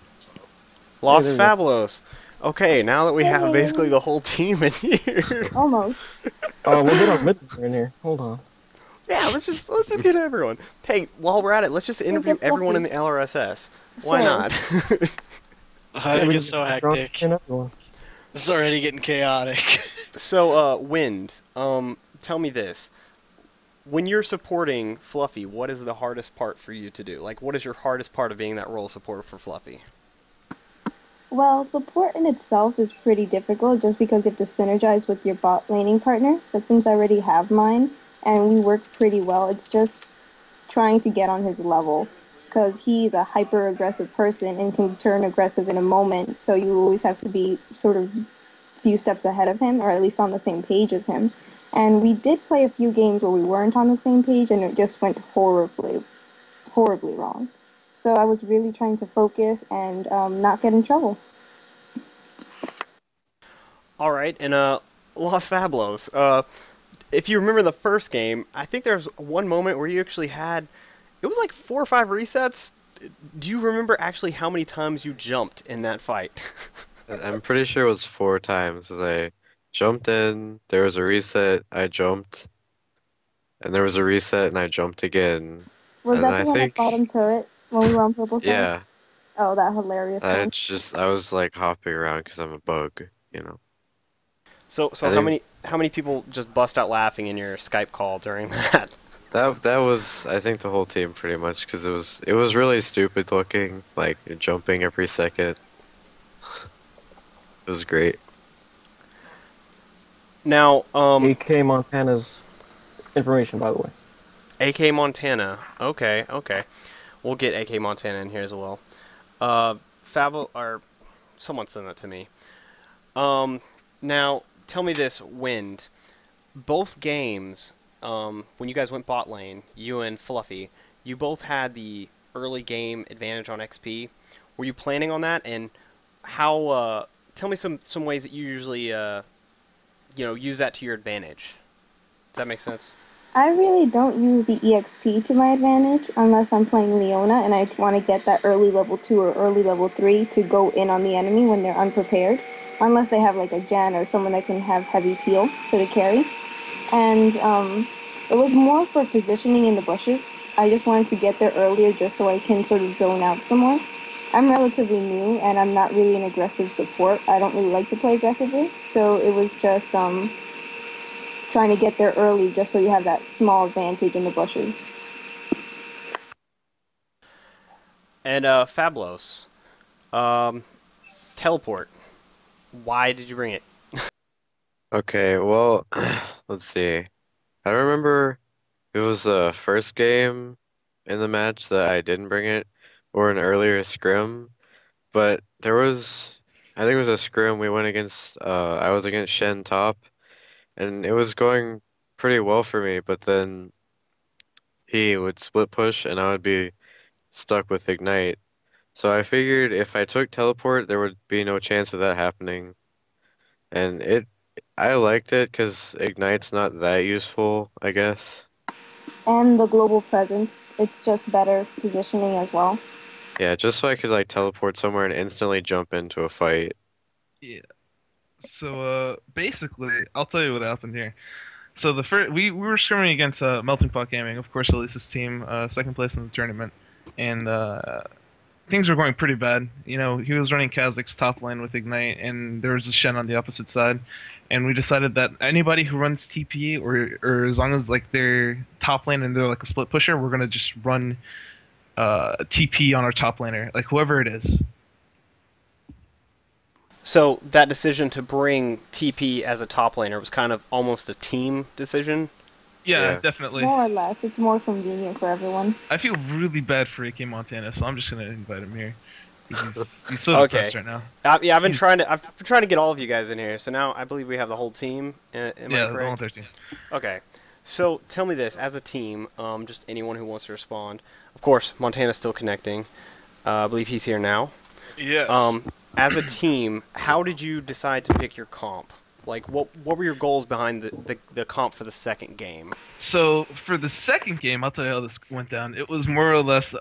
Los Hey, there we go. Fablos. Okay, now that we have basically the whole team in here. Almost. We'll get our mid in here. Hold on. Yeah, let's just get everyone. Hey, while we're at it, let's just interview get everyone in the Fluffy. LRSS. Why Sure. not? It gets so hectic. Everyone. It's already getting chaotic. So, Wind, tell me this. When you're supporting Fluffy, what is the hardest part for you to do? Like, what is your hardest part of being that role supporter for Fluffy? Well, support in itself is pretty difficult just because you have to synergize with your bot laning partner, but since I already have mine and we work pretty well, it's just trying to get on his level because he's a hyper-aggressive person and can turn aggressive in a moment, so you always have to be sort of few steps ahead of him, or at least on the same page as him. And we did play a few games where we weren't on the same page, and it just went horribly, horribly wrong. So I was really trying to focus and not get in trouble. All right, and Los Fablos. If you remember the first game, I think there's one moment where you actually had, it was like 4 or 5 resets. Do you remember actually how many times you jumped in that fight? I'm pretty sure it was 4 times. I jumped in, there was a reset, I jumped, and there was a reset, and I jumped again. Was And that I the one at think, bottom turret when we were on purple side? yeah, Oh, that hilarious one. I was like hopping around because I'm a bug, you know. So I think how many people just bust out laughing in your Skype call during that? that was, I think, the whole team pretty much because it was really stupid looking, like jumping every second. It was great. Now, AK Montana's information, by the way. AK Montana. Okay, okay. We'll get AK Montana in here as well. Fabo, or someone send that to me. Now, tell me this, Wind. Both games, when you guys went bot lane, you and Fluffy, you both had the early game advantage on XP. Were you planning on that? And how, tell me some ways that you usually, use that to your advantage. Does that make sense? I really don't use the EXP to my advantage unless I'm playing Leona and I want to get that early level 2 or early level 3 to go in on the enemy when they're unprepared, unless they have like a Jan or someone that can have heavy peel for the carry. And it was more for positioning in the bushes. I just wanted to get there earlier just so I can sort of zone out some more. I'm relatively new and I'm not really an aggressive support. I don't really like to play aggressively, so it was just trying to get there early just so you have that small advantage in the bushes. And Fablos, teleport. Why did you bring it? Okay, well, let's see. I remember it was the first game in the match that I didn't bring it, or an earlier scrim, but I think it was a scrim we went against, I was against Shen top, and it was going pretty well for me, but then he would split push and I would be stuck with Ignite. So I figured if I took teleport, there would be no chance of that happening. And I liked it because Ignite's not that useful, I guess. And the global presence, it's just better positioning as well. Yeah, just so I could like teleport somewhere and instantly jump into a fight. Yeah. So basically, I'll tell you what happened here. So the first we were scrimming against Melting Pot Gaming, of course, Elise's team, second place in the tournament, and things were going pretty bad. You know, he was running Kha'Zix top lane with Ignite, and there was a Shen on the opposite side. And we decided that anybody who runs TP, or as long as like they're top lane and they're like a split pusher, we're gonna just run TP on our top laner, like whoever it is. So that decision to bring TP as a top laner was kind of almost a team decision. Yeah, Yeah. definitely. More or less, it's more convenient for everyone. I feel really bad for AK Montana, so I'm just gonna invite him here. He's so Okay. depressed right now. Yeah, I've been He's- trying to get all of you guys in here. So now I believe we have the whole team. Am I Yeah, the correct? whole 13. Okay. So tell me this, as a team, just anyone who wants to respond. Of course, Montana's still connecting. I believe he's here now. Yeah. As a team, how did you decide to pick your comp? Like, what were your goals behind the comp for the second game? So for the second game, I'll tell you how this went down. It was more or less,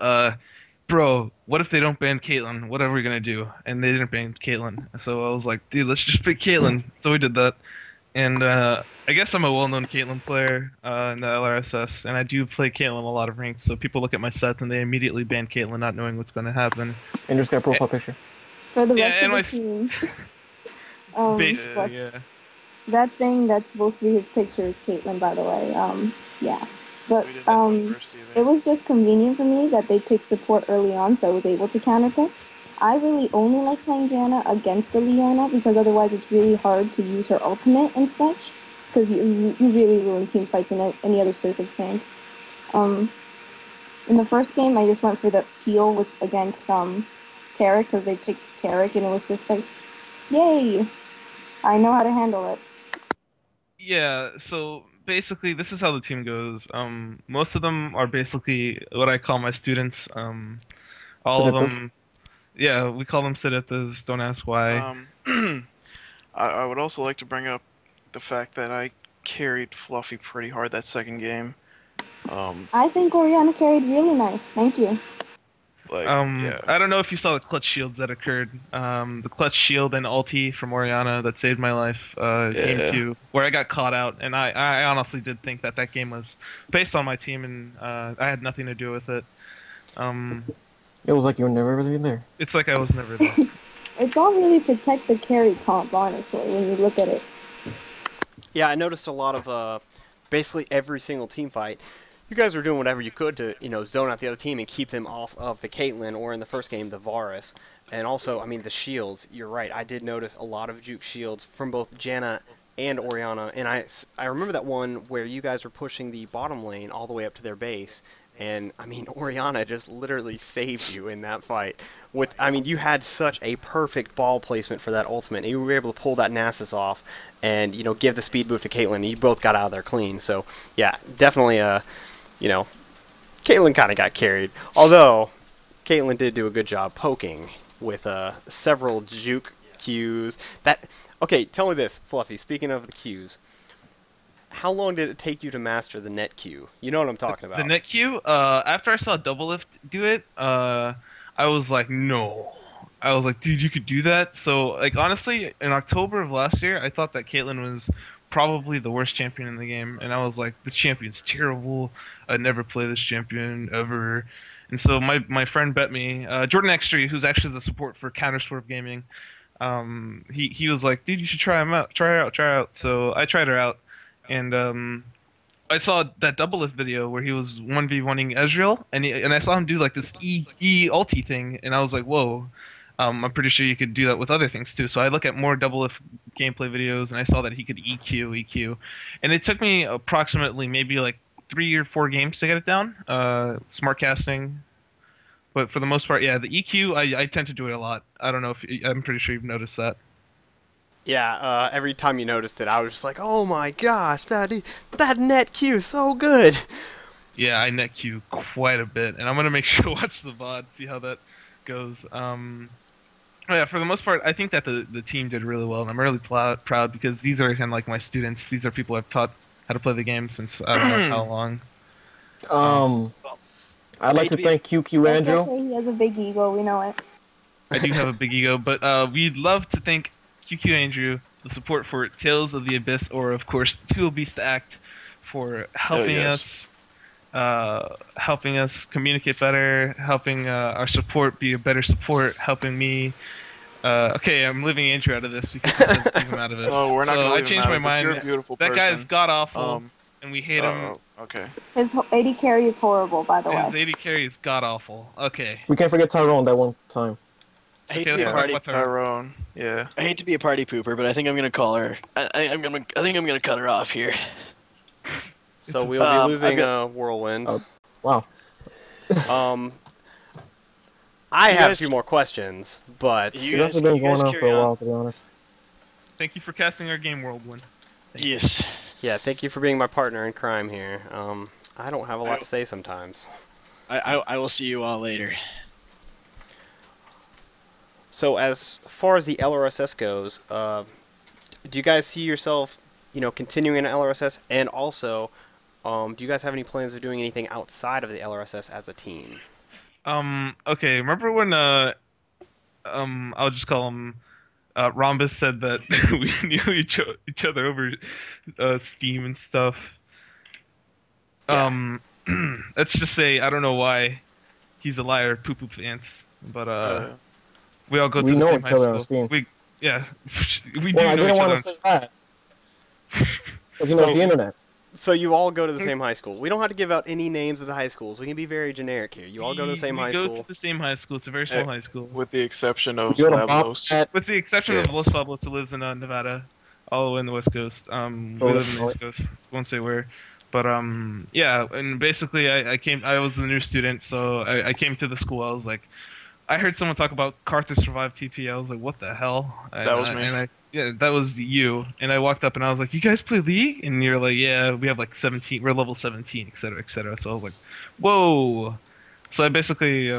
bro, what if they don't ban Caitlyn? What are we gonna do? And they didn't ban Caitlyn. So I was like, dude, let's just pick Caitlyn. So we did that. And I guess I'm a well-known Caitlyn player in the LRSS, and I do play Caitlyn a lot of ranks. So people look at my sets and they immediately ban Caitlyn, not knowing what's gonna happen. And just got a profile picture. For the Yeah, rest of and the my- team. But Yeah. that thing that's supposed to be his picture is Caitlyn, by the way. Yeah. But We did that one first, either. it was just convenient for me that they picked support early on, so I was able to counterpick. I really only like playing Janna against the Leona because otherwise it's really hard to use her ultimate and such. Because you really ruin team fights in any other circumstance. In the first game, I just went for the peel against Tarek because they picked Tarek, and it was just like, yay! I know how to handle it. Yeah, so basically this is how the team goes. Most of them are basically what I call my students. All of Siddharthas? them, yeah, we call them Siddharthas, don't ask why. I would also like to bring up the fact that I carried Fluffy pretty hard that second game. I think Oriana carried really nice. Thank you. Yeah. I don't know if you saw the clutch shields that occurred. The clutch shield and ulti from Oriana that saved my life. Game 2, where I got caught out, and I honestly did think that that game was based on my team, and I had nothing to do with it. It was like you were never really there. It's like I was never there. It's all really protect the carry comp, honestly, when you look at it. Yeah, I noticed a lot of basically every single team fight. You guys were doing whatever you could to, zone out the other team and keep them off of the Caitlyn, or in the first game, the Varus. And also, I mean, the shields. You're right. I did notice a lot of juke shields from both Janna and Oriana. And I remember that one where you guys were pushing the bottom lane all the way up to their base. And, I mean, Oriana just literally saved you in that fight. You had such a perfect ball placement for that ultimate. And you were able to pull that Nasus off and, give the speed move to Caitlyn. And you both got out of there clean. So, yeah, definitely, Caitlyn kind of got carried. Although, Caitlyn did do a good job poking with several juke Qs. Okay, tell me this, Fluffy, speaking of the Qs. How long did it take you to master the net Q? You know what I'm talking about. The net Q, after I saw Double Lift do it, I was like, no. I was like, dude, you could do that? So, like, honestly, in October of last year, I thought that Caitlyn was probably the worst champion in the game, and I was like, this champion's terrible. I'd never play this champion ever. And so my friend bet me, Jordan X3, who's actually the support for Counterswerve Gaming, he was like, dude, you should try her out. So I tried her out, and I saw that Double Lift video where he was 1v1ing Ezreal, and I saw him do like this E ulti thing, and I was like, whoa. I'm pretty sure you could do that with other things too. So I look at more Double Lift gameplay videos, and I saw that he could EQ. And it took me approximately maybe like 3 or 4 games to get it down. Smart casting. But for the most part, yeah, the EQ, I tend to do it a lot. I don't know if I'm pretty sure you've noticed that. Yeah, every time you noticed it, I was just like, oh my gosh, that net Q is so good. Yeah, I net Q quite a bit, and I'm gonna make sure to watch the VOD, see how that goes. Yeah, for the most part, I think that the team did really well, and I'm really proud because these are kind of like my students. These are people I've taught how to play the game since I don't know how long. I'd like to thank QQ That's Andrew. okay, he has a big ego, we know it. I do have a big ego, but we'd love to thank QQ Andrew, the support for Tales of the Abyss, or of course 2 Beast Act, for helping us helping us communicate better, helping our support be a better support, helping me. Okay, I'm leaving Andrew out of this because he doesn't leave him out of this. Oh, we're not so gonna I leave him changed out my of this. You're a mind. beautiful That person. guy is god awful, Um, and we hate him. Okay. His AD carry is horrible, by the His way. AD carry is god awful. Okay. We can't forget Tyrone that one time. I hate Okay, to be a let's party. talk about Tyrone. Tyrone. Yeah. I hate to be a party pooper, but I think I'm gonna call her. I think I'm gonna cut her off here. So we'll be losing Whirlwind. Wow. I have guys- 2 more questions, but You It's also been you guys going on for carry a while, to be honest. Thank you for casting our game, Whirlwind. Yes. yeah, thank you for being my partner in crime here. I don't have a lot to say sometimes. I will see you all later. So as far as the LRSS goes, do you guys see yourself, continuing in LRSS? And also, do you guys have any plans of doing anything outside of the LRSS as a team? Okay, remember when, I'll just call him, Rhombus said that we knew each other over, Steam and stuff? Yeah. Let's just say, I don't know why he's a liar, poo-poo pants, but, we all go to We the know same each high other on school. Steam. Yeah, we do Well, I know didn't each want other to on say that. Because, it's the internet. So you all go to the same high school. We don't have to give out any names of the high schools. We can be very generic here. You all go to the same high We school. go to the same high school. It's a very small high school. With the exception of You go to Lablos. Bobcat. With the exception Yes. of Los Pablos, who lives in Nevada, all the way in the West Coast. We live in the East Coast. Won't say where, but yeah. And basically, I was the new student, so I came to the school. I was like, I heard someone talk about Carter survived TP. I was like, what the hell? That was me. Yeah, that was you. And I walked up and I was like, you guys play League? And you're like, yeah, we have like 17. We're level 17, etc., etc. So I was like, whoa. So I basically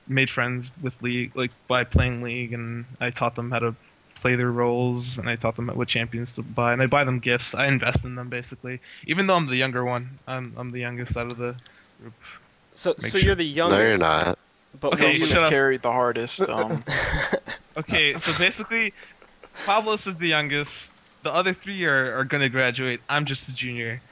made friends with League, like by playing League, and I taught them how to play their roles, and I taught them what champions to buy, and I buy them gifts. I invest in them basically, even though I'm the younger one. I'm the youngest out of the group. So Make you're sure. the No, youngest. you're not. But Okay, Who's you when- shut up. carried the hardest? Okay, so basically, Pablos is the youngest. The other 3 are gonna graduate. I'm just a junior.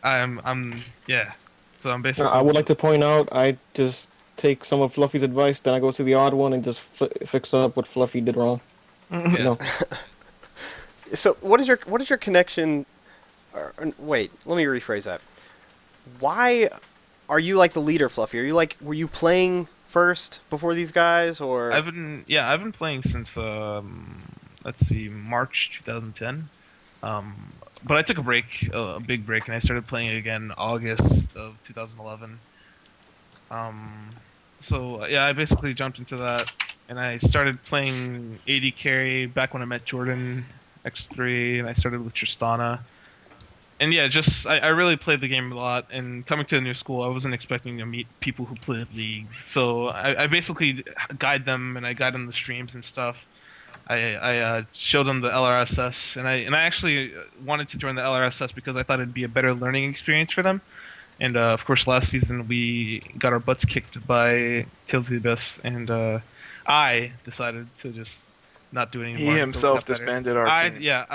Yeah. So I'm basically. I would like to point out, I just take some of Fluffy's advice, then I go to the odd one and just fix up what Fluffy did wrong. Yeah. No. So what is your connection? Wait, let me rephrase that. Why are you like the leader, Fluffy? Were you playing first before these guys, or? I've been playing since let's see, March 2010. But I took a break, a big break, and I started playing again August of 2011. So yeah, I basically jumped into that, and I started playing AD carry back when I met Jordan X3, and I started with Tristana. And yeah, I really played the game a lot, and coming to a new school, I wasn't expecting to meet people who played League. So I basically guide them, and I guide them the streams and stuff. I showed them the LRSS, and I actually wanted to join the LRSS because I thought it'd be a better learning experience for them. And of course, last season we got our butts kicked by Tales of the Abyss, and I decided to just not do it anymore. He until it himself got better. disbanded our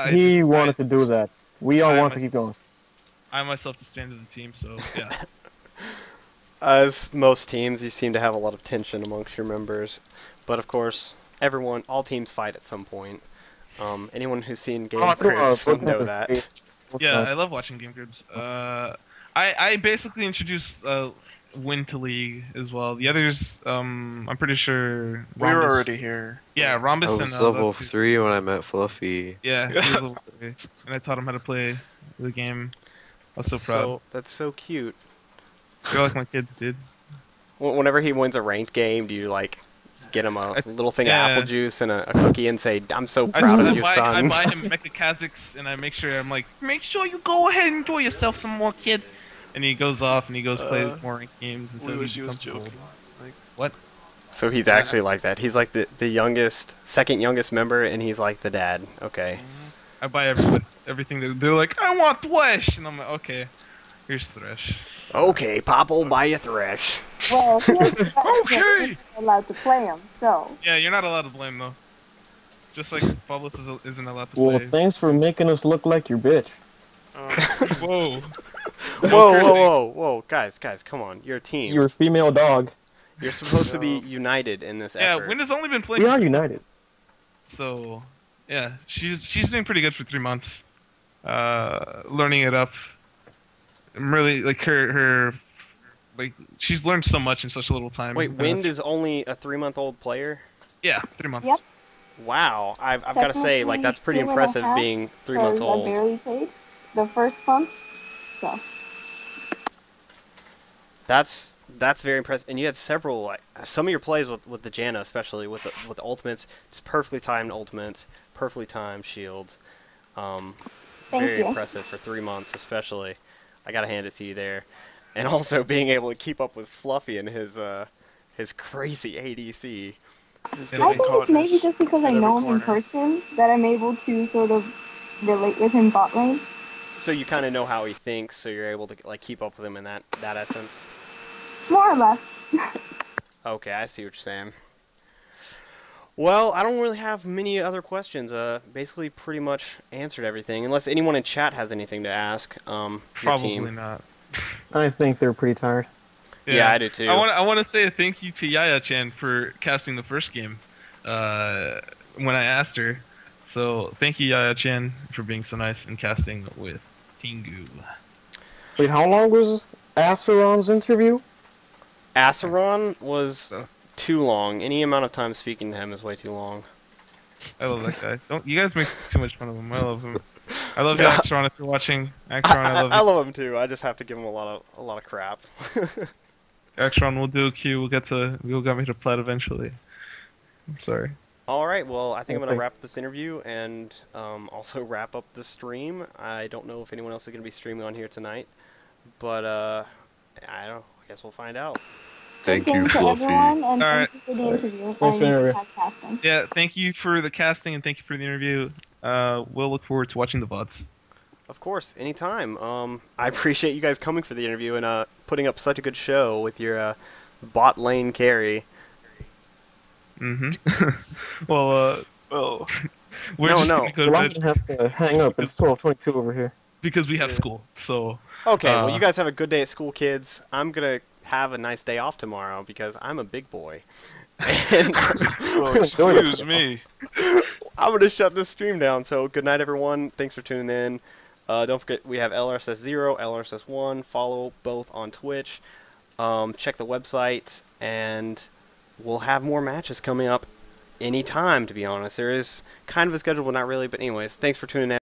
team. He wanted to do that. We all I want to keep going. I myself disbanded the team, so yeah. As most teams, you seem to have a lot of tension amongst your members, but of course, all teams fight at some point. Anyone who's seen Game Cribs will know that. Yeah, I love watching game cribs. I basically introduced Win to League as well. The others, I'm pretty sure. We were Rhombus- already here. Yeah, I Rhombus and was level Lefty. 3 when I met Fluffy. Yeah, he was level 3, and I taught him how to play the game. I was so proud. That's so cute. They're like my kids, dude. Whenever he wins a ranked game, do you like get him a little thing Yeah. of apple juice and a cookie and say, "I'm so proud of you, I son"? buy him Mecha Kazakhs, and I make sure I'm like, make sure you go ahead and enjoy yourself some more, kid. And he goes off and he goes play more ranked games until We he wish he was becomes joking. gold. Like, What? So he's actually like that. He's like the youngest, second youngest member, and he's like the dad. Okay. I buy everything. They're like, I want Thresh, and I'm like, okay, here's Thresh. Okay, Pop will buy you Thresh. Well, he was Okay. allowed to play him, so. Yeah, you're not allowed to blame though. Just like Pablos isn't allowed to Well, play. thanks for making us look like your bitch. Whoa. Whoa, guys, come on. You're a team. You're a female dog. You're supposed to be united in this Yeah, effort. Winda's only been playing. We are united. So, yeah, she's doing pretty good for 3 months. Learning it up. I'm really like her like she's learned so much in such a little time. Wait, Wind is only a 3-month-old player? Yeah, 3 months. Yep. Wow, I've got to say, like, that's pretty Technically, impressive 2.5, being 3 months because old. I barely played the first month, so. That's very impressive. And you had several, like, some of your plays with the Janna, especially with the ultimates, just perfectly timed ultimates, perfectly timed shields. Thank Very you. impressive for 3 months, especially. I gotta hand it to you there. And also being able to keep up with Fluffy and his crazy ADC. His I getting think it's caught maybe is just because I at every know him in corner. person that I'm able to sort of relate with him bot lane. So you kind of know how he thinks, so you're able to like keep up with him in that essence. More or less. Okay, I see what you're saying. Well, I don't really have many other questions. Basically, pretty much answered everything. Unless anyone in chat has anything to ask. Your Probably team. not. I think they're pretty tired. Yeah, I do too. I want to say a thank you to Yaya-chan for casting the first game when I asked her. So thank you, Yaya-chan, for being so nice and casting with Tingu. Wait, how long was Asteron's interview? Acheron was too long. Any amount of time speaking to him is way too long. I love that guy. Don't you guys make too much fun of him? I love him. I love you, Axron, if you're watching. Axron, I love you. I love him too. I just have to give him a lot of crap. Axron, we'll do a queue. We'll get me to plat eventually. I'm sorry. All right. Well, I think I'm gonna Okay. wrap this interview and also wrap up the stream. I don't know if anyone else is gonna be streaming on here tonight, but I guess we'll find out. Thank Good you, game to Fluffy. everyone, and All right. thank you for the interview Thanks for the and interview. podcasting. Yeah, thank you for the casting and thank you for the interview. We'll look forward to watching the VODs. Of course, anytime. I appreciate you guys coming for the interview and putting up such a good show with your bot lane carry. Mm-hmm. well, we're No, just no. gonna go Well, to I'm bed gonna have to hang up. It's 12:22 over here. because we have school. So Okay, well, you guys have a good day at school, kids. I'm gonna have a nice day off tomorrow because I'm a big boy. And Well, excuse me. I'm going to shut this stream down. So good night, everyone. Thanks for tuning in. Don't forget, we have LRSS 0, LRSS 1. Follow both on Twitch. Check the website. And we'll have more matches coming up anytime, to be honest. There is kind of a schedule, but not really. But anyways, thanks for tuning in.